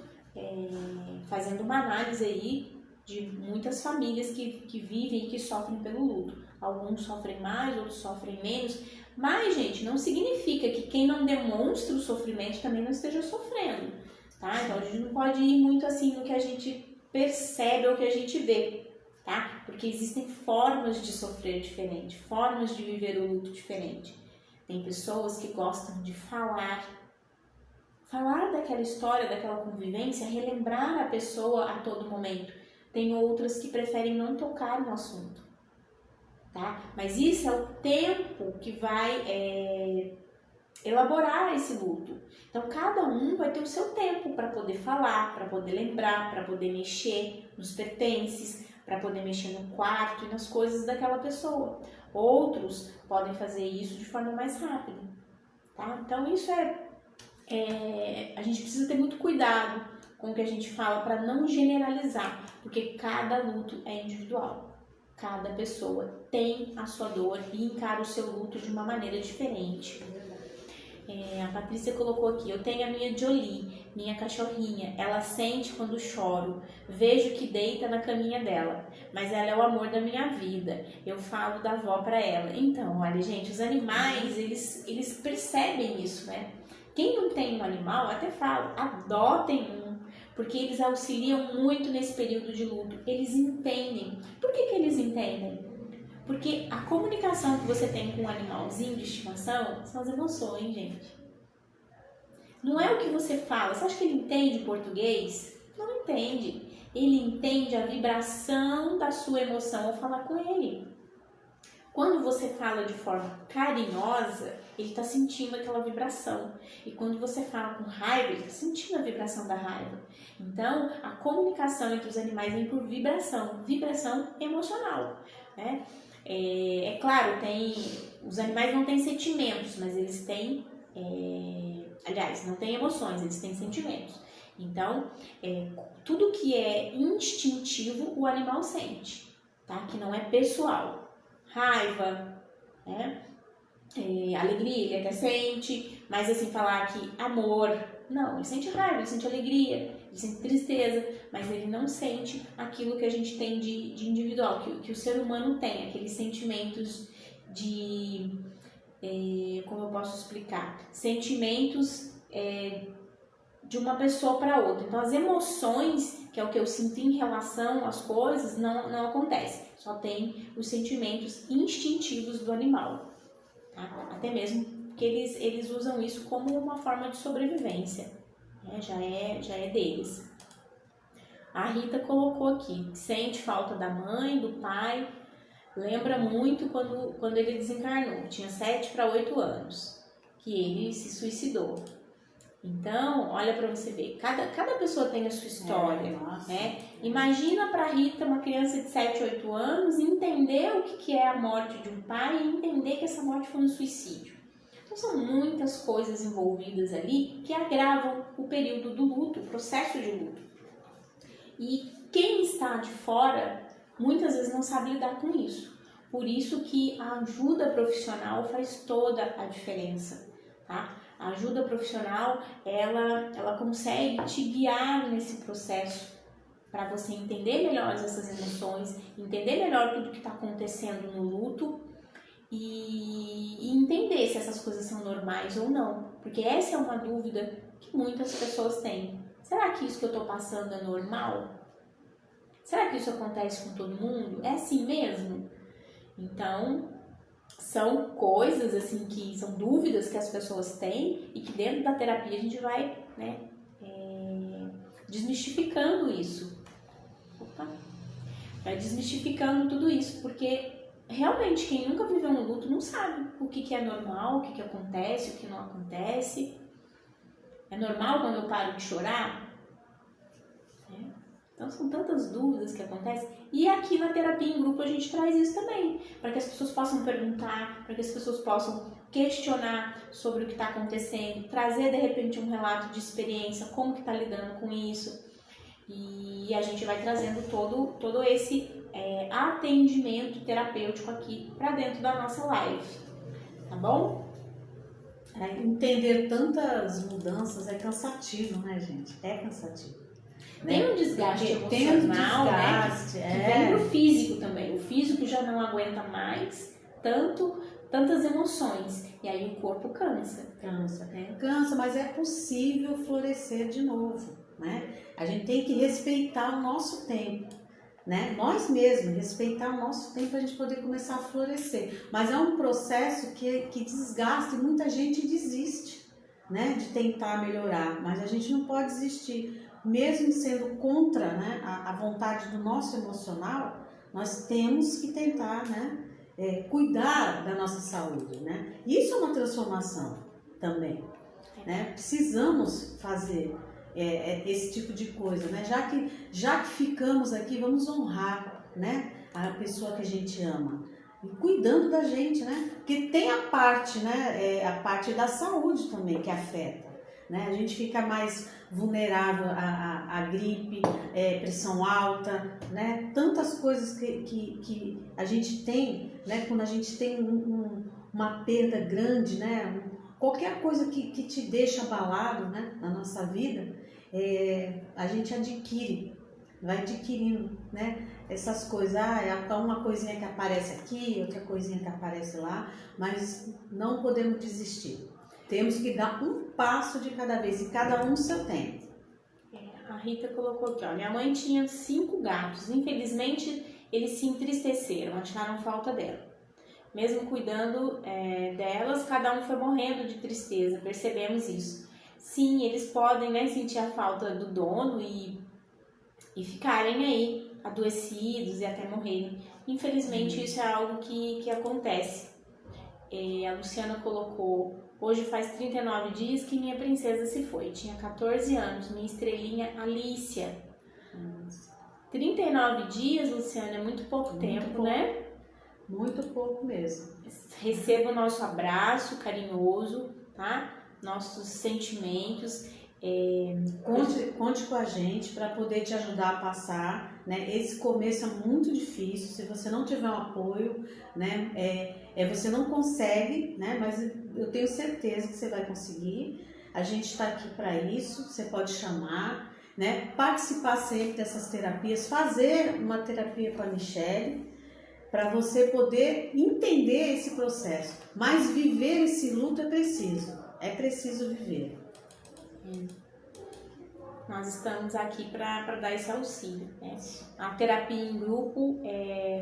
fazendo uma análise aí de muitas famílias que vivem e que sofrem pelo luto. Alguns sofrem mais, outros sofrem menos, mas, gente, não significa que quem não demonstra o sofrimento também não esteja sofrendo, tá? Então, a gente não pode ir muito assim no que a gente percebe ou que a gente vê, tá? Porque existem formas de sofrer diferente, formas de viver o luto diferente. Tem pessoas que gostam de falar daquela história, daquela convivência, relembrar a pessoa a todo momento. Tem outras que preferem não tocar no assunto, tá? Mas isso é o tempo que vai elaborar esse luto. Então, cada um vai ter o seu tempo para poder falar, para poder lembrar, para poder mexer nos pertences, para poder mexer no quarto e nas coisas daquela pessoa. Outros podem fazer isso de forma mais rápida, tá? Então, isso a gente precisa ter muito cuidado com o que a gente fala para não generalizar, porque cada luto é individual. Cada pessoa tem a sua dor e encara o seu luto de uma maneira diferente. A Patrícia colocou aqui, eu tenho a minha Jolie, minha cachorrinha, ela sente quando choro, vejo que deita na caminha dela, mas ela é o amor da minha vida, eu falo da avó para ela. Então, olha, gente, os animais, eles percebem isso, né? Quem não tem um animal, até fala, adotem um, porque eles auxiliam muito nesse período de luto, eles entendem. Por que eles entendem? Porque a comunicação que você tem com um animalzinho de estimação são as emoções, gente. Não é o que você fala. Você acha que ele entende português? Não entende. Ele entende a vibração da sua emoção ao falar com ele. Quando você fala de forma carinhosa, ele está sentindo aquela vibração. E quando você fala com raiva, ele está sentindo a vibração da raiva. Então, a comunicação entre os animais vem por vibração emocional, né? É claro, os animais não têm sentimentos, mas eles têm, aliás, não têm emoções, eles têm sentimentos. Então, tudo que é instintivo, o animal sente, tá? Que não é pessoal. Raiva, né? Alegria, ele até sente, mas assim, falar que amor, não, ele sente raiva, ele sente alegria, ele sente tristeza, mas ele não sente aquilo que a gente tem de individual, que o ser humano tem, aqueles sentimentos como eu posso explicar? Sentimentos de uma pessoa para outra. Então, as emoções, que é o que eu sinto em relação às coisas, não acontece. Só tem os sentimentos instintivos do animal. Tá? Até mesmo que eles usam isso como uma forma de sobrevivência. Né? Já é deles. A Rita colocou aqui, sente falta da mãe, do pai, lembra muito quando ele desencarnou, tinha 7 para 8 anos, que ele se suicidou. Então, olha para você ver, cada pessoa tem a sua história, né? Imagina para a Rita, uma criança de 7, 8 anos, entender o que é a morte de um pai e entender que essa morte foi um suicídio. Então, são muitas coisas envolvidas ali que agravam o período do luto, o processo de luto. E quem está de fora, muitas vezes não sabe lidar com isso. Por isso que a ajuda profissional faz toda a diferença, tá? A ajuda profissional, ela consegue te guiar nesse processo para você entender melhor essas emoções, entender melhor tudo que está acontecendo no luto e entender se essas coisas são normais ou não. Porque essa é uma dúvida que muitas pessoas têm. Será que isso que eu estou passando é normal? Será que isso acontece com todo mundo? É assim mesmo? Então, são coisas assim que são dúvidas que as pessoas têm e que dentro da terapia a gente vai, né, desmistificando isso. Vai desmistificando tudo isso, porque realmente quem nunca viveu um luto não sabe o que é normal, o que acontece, o que não acontece. É normal quando eu paro de chorar? Então são tantas dúvidas que acontecem. E aqui na terapia em grupo a gente traz isso também, para que as pessoas possam perguntar, para que as pessoas possam questionar sobre o que está acontecendo, trazer de repente um relato de experiência, como que está lidando com isso. E a gente vai trazendo todo esse atendimento terapêutico aqui para dentro da nossa live, tá bom? Entender tantas mudanças é cansativo, né, gente? É cansativo. Tem um desgaste emocional, né? Que vem pro físico também. O físico já não aguenta mais tantas emoções. E aí o corpo cansa. Cansa, mas é possível florescer de novo, né? A gente tem que respeitar o nosso tempo, né? Nós mesmos, respeitar o nosso tempo para a gente poder começar a florescer. Mas é um processo que desgasta e muita gente desiste, né? De tentar melhorar. Mas a gente não pode desistir. Mesmo sendo contra, né, a vontade do nosso emocional, nós temos que tentar, né, cuidar da nossa saúde, né? Isso é uma transformação também, né? Precisamos fazer esse tipo de coisa, né? Já que ficamos aqui, vamos honrar, né, a pessoa que a gente ama e cuidando da gente, né? Porque tem a parte, né, a parte da saúde também que afeta. Né? A gente fica mais vulnerável à gripe, pressão alta, né? Tantas coisas que a gente tem, né? Quando a gente tem uma perda grande, né? Qualquer coisa que te deixa abalado, né? Na nossa vida, a gente vai adquirindo, né? Essas coisas, uma coisinha que aparece aqui, outra coisinha que aparece lá, mas não podemos desistir. Temos que dar um passo de cada vez e cada um no seu tempo. A Rita colocou aqui, ó, minha mãe tinha 5 gatos, infelizmente eles se entristeceram, acharam falta dela. Mesmo cuidando delas, cada um foi morrendo de tristeza, percebemos isso. Sim, eles podem, né, sentir a falta do dono e ficarem aí adoecidos e até morrerem. Infelizmente, isso é algo que acontece. A Luciana colocou: hoje faz 39 dias que minha princesa se foi. Tinha 14 anos, minha estrelinha Alicia. 39 dias, Luciana, é muito pouco tempo, pouco, né? Muito pouco mesmo. Receba o nosso abraço carinhoso, tá? Nossos sentimentos. Conte com a gente para poder te ajudar a passar, né? Esse começo é muito difícil, se você não tiver um apoio, né? Você não consegue, né? Mas eu tenho certeza que você vai conseguir. A gente está aqui para isso, você pode chamar, né? Participar sempre dessas terapias, fazer uma terapia com a Michele, para você poder entender esse processo. Mas viver esse luto é preciso viver. Nós estamos aqui para dar esse auxílio, né? A terapia em grupo,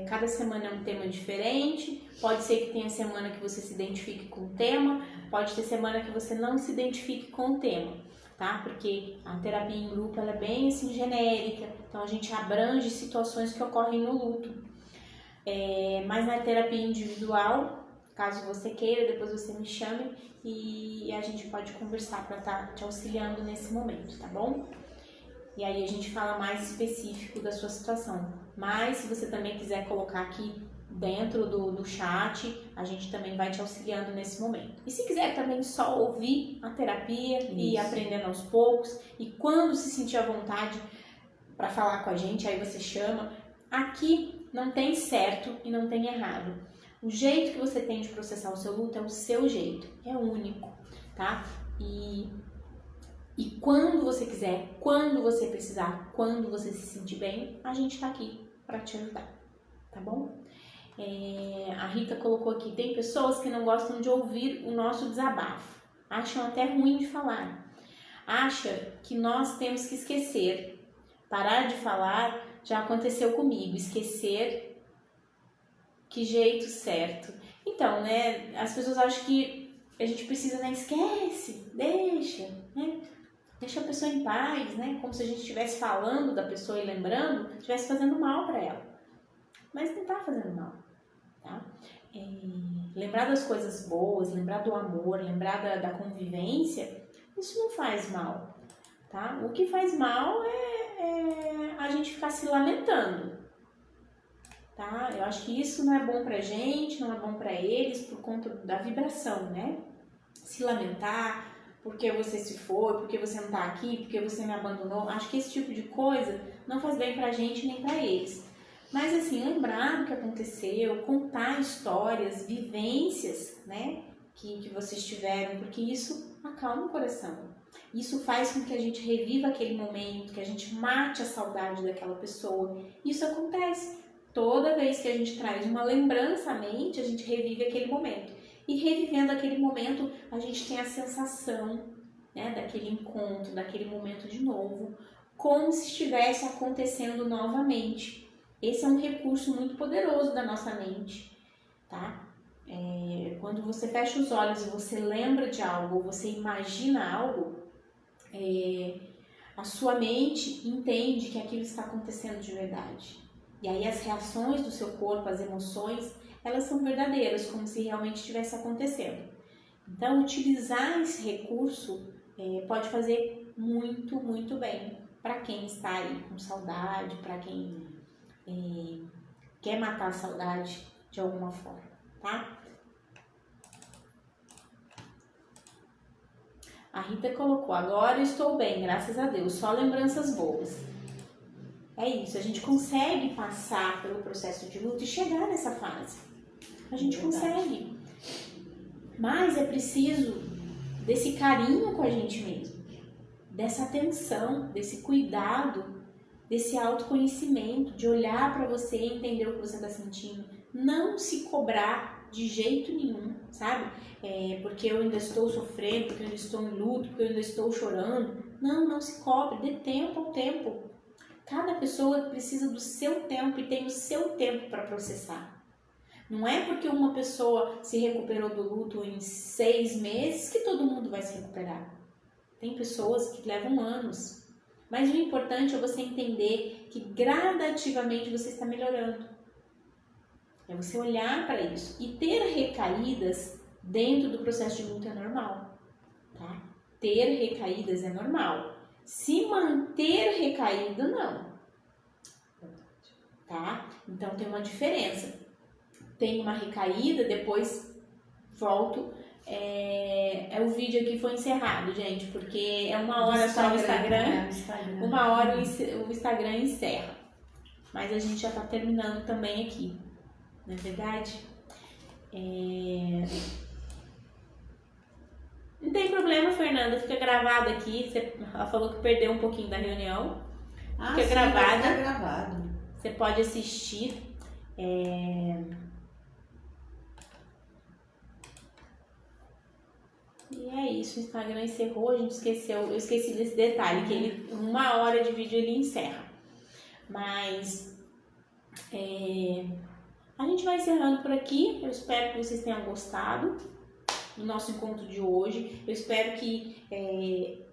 cada semana é um tema diferente. Pode ser que tenha semana que você se identifique com o tema, pode ter semana que você não se identifique com o tema, tá? Porque a terapia em grupo ela é bem assim genérica, então a gente abrange situações que ocorrem no luto. Mas na terapia individual, caso você queira, depois você me chame e a gente pode conversar para estar te auxiliando nesse momento, tá bom? E aí a gente fala mais específico da sua situação. Mas se você também quiser colocar aqui dentro do chat, a gente também vai te auxiliando nesse momento. E se quiser também só ouvir a terapia e aprendendo aos poucos, e quando se sentir à vontade para falar com a gente, aí você chama. Aqui não tem certo e não tem errado. O jeito que você tem de processar o seu luto é o seu jeito, é único, tá? E quando você quiser, quando você precisar, quando você se sentir bem, a gente tá aqui para te ajudar, tá bom? A Rita colocou aqui: tem pessoas que não gostam de ouvir o nosso desabafo, acham até ruim de falar, acha que nós temos que esquecer, parar de falar. Já aconteceu comigo, esquecer. Que jeito certo. Então, né, as pessoas acham que a gente precisa, né, esquece, deixa, né, deixa a pessoa em paz, né, como se a gente estivesse falando da pessoa e lembrando, estivesse fazendo mal para ela. Mas não tá fazendo mal, tá? Lembrar das coisas boas, lembrar do amor, lembrar da convivência, isso não faz mal, tá? O que faz mal é a gente ficar se lamentando. Tá? Eu acho que isso não é bom pra gente, não é bom pra eles, por conta da vibração, né? Se lamentar, porque você se foi, porque você não tá aqui, porque você me abandonou. Acho que esse tipo de coisa não faz bem pra gente nem pra eles. Mas assim, lembrar do que aconteceu, contar histórias, vivências, né? Que vocês tiveram, porque isso acalma o coração. Isso faz com que a gente reviva aquele momento, que a gente mate a saudade daquela pessoa. Isso acontece. Toda vez que a gente traz uma lembrança à mente, a gente revive aquele momento. E revivendo aquele momento, a gente tem a sensação, né, daquele encontro, daquele momento de novo, como se estivesse acontecendo novamente. Esse é um recurso muito poderoso da nossa mente, tá? Quando você fecha os olhos e você lembra de algo, ou você imagina algo, a sua mente entende que aquilo está acontecendo de verdade. E aí as reações do seu corpo, as emoções, elas são verdadeiras, como se realmente estivesse acontecendo. Então, utilizar esse recurso pode fazer muito, muito bem para quem está aí com saudade, para quem quer matar a saudade de alguma forma, tá? A Rita colocou: agora estou bem, graças a Deus, só lembranças boas. É isso, a gente consegue passar pelo processo de luto e chegar nessa fase. A gente consegue. Mas é preciso desse carinho com a gente mesmo, dessa atenção, desse cuidado, desse autoconhecimento, de olhar para você e entender o que você está sentindo. Não se cobrar de jeito nenhum, sabe? Porque eu ainda estou sofrendo, porque eu ainda estou em luto, porque eu ainda estou chorando. Não se cobre, dê tempo ao tempo. Cada pessoa precisa do seu tempo e tem o seu tempo para processar. Não é porque uma pessoa se recuperou do luto em 6 meses que todo mundo vai se recuperar. Tem pessoas que levam anos. Mas o importante é você entender que gradativamente você está melhorando. É você olhar para isso. E ter recaídas dentro do processo de luto é normal, tá? Ter recaídas é normal. Se manter recaído, não. Tá? Então tem uma diferença. Tem uma recaída, depois volto. O vídeo aqui foi encerrado, gente, porque é 1 hora só o Instagram. 1 hora o Instagram encerra. Mas a gente já tá terminando também aqui. Não é verdade? Não tem problema, Fernanda. Fica gravado aqui. Ela falou que perdeu um pouquinho da reunião. Fica gravado. Fica gravado. Você pode assistir. E é isso, o Instagram encerrou, a gente esqueceu, eu esqueci desse detalhe, que ele, 1 hora de vídeo ele encerra. Mas a gente vai encerrando por aqui, eu espero que vocês tenham gostado do nosso encontro de hoje. Eu espero que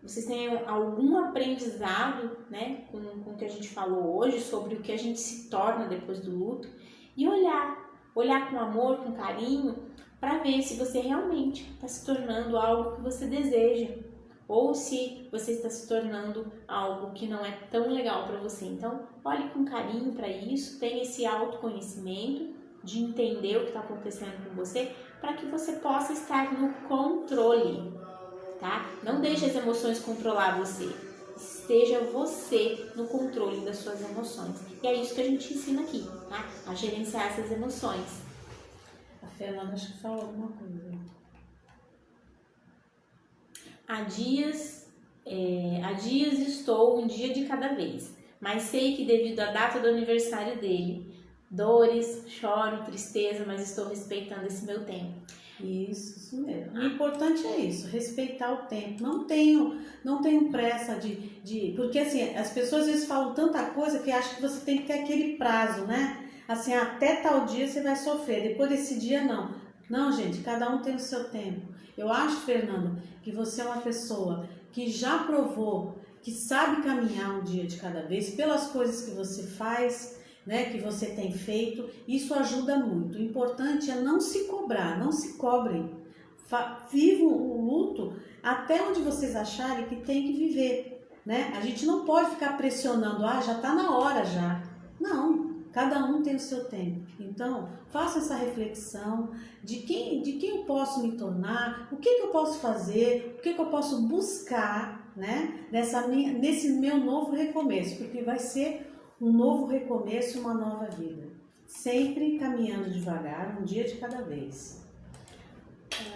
vocês tenham algum aprendizado, né, com o que a gente falou hoje, sobre o que a gente se torna depois do luto. E olhar com amor, com carinho, para ver se você realmente está se tornando algo que você deseja, ou se você está se tornando algo que não é tão legal para você. Então, olhe com carinho para isso, tenha esse autoconhecimento de entender o que está acontecendo com você, para que você possa estar no controle, tá? Não deixe as emoções controlar você. Esteja você no controle das suas emoções. E é isso que a gente ensina aqui, tá? A gerenciar essas emoções. A Fernanda acho que falou alguma coisa. Há dias estou um dia de cada vez, mas sei que devido à data do aniversário dele, dores, choro, tristeza, mas estou respeitando esse meu tempo. Isso mesmo. O importante é isso, respeitar o tempo. Não tenho pressa de... Porque assim, as pessoas às vezes falam tanta coisa que acham que você tem que ter aquele prazo, né? Assim, até tal dia você vai sofrer, depois desse dia não. Não, gente, cada um tem o seu tempo. Eu acho, Fernando, que você é uma pessoa que já provou, que sabe caminhar um dia de cada vez, pelas coisas que você faz, né, que você tem feito. Isso ajuda muito. O importante é não se cobrar, não se cobrem. Vivam o luto até onde vocês acharem que tem que viver, né? A gente não pode ficar pressionando, já está na hora já. Não. Cada um tem o seu tempo. Então, faça essa reflexão de quem eu posso me tornar, o que eu posso fazer, o que eu posso buscar, né, nesse meu novo recomeço, porque vai ser um novo recomeço, uma nova vida. Sempre caminhando devagar, um dia de cada vez.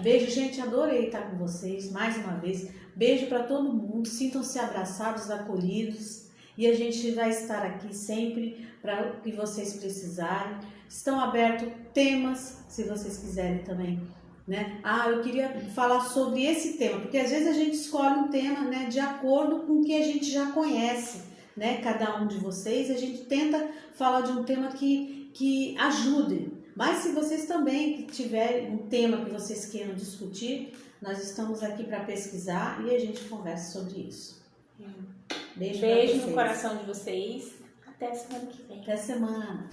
Beijo, gente, adorei estar com vocês mais uma vez. Beijo para todo mundo, sintam-se abraçados, acolhidos. E a gente vai estar aqui sempre para o que vocês precisarem. Estão abertos temas, se vocês quiserem também, né? Eu queria falar sobre esse tema, porque às vezes a gente escolhe um tema, né, de acordo com o que a gente já conhece, né? Cada um de vocês, a gente tenta falar de um tema que ajude. Mas se vocês também tiverem um tema que vocês queiram discutir, nós estamos aqui para pesquisar e a gente conversa sobre isso. Beijo No coração de vocês. Até semana que vem. Até semana.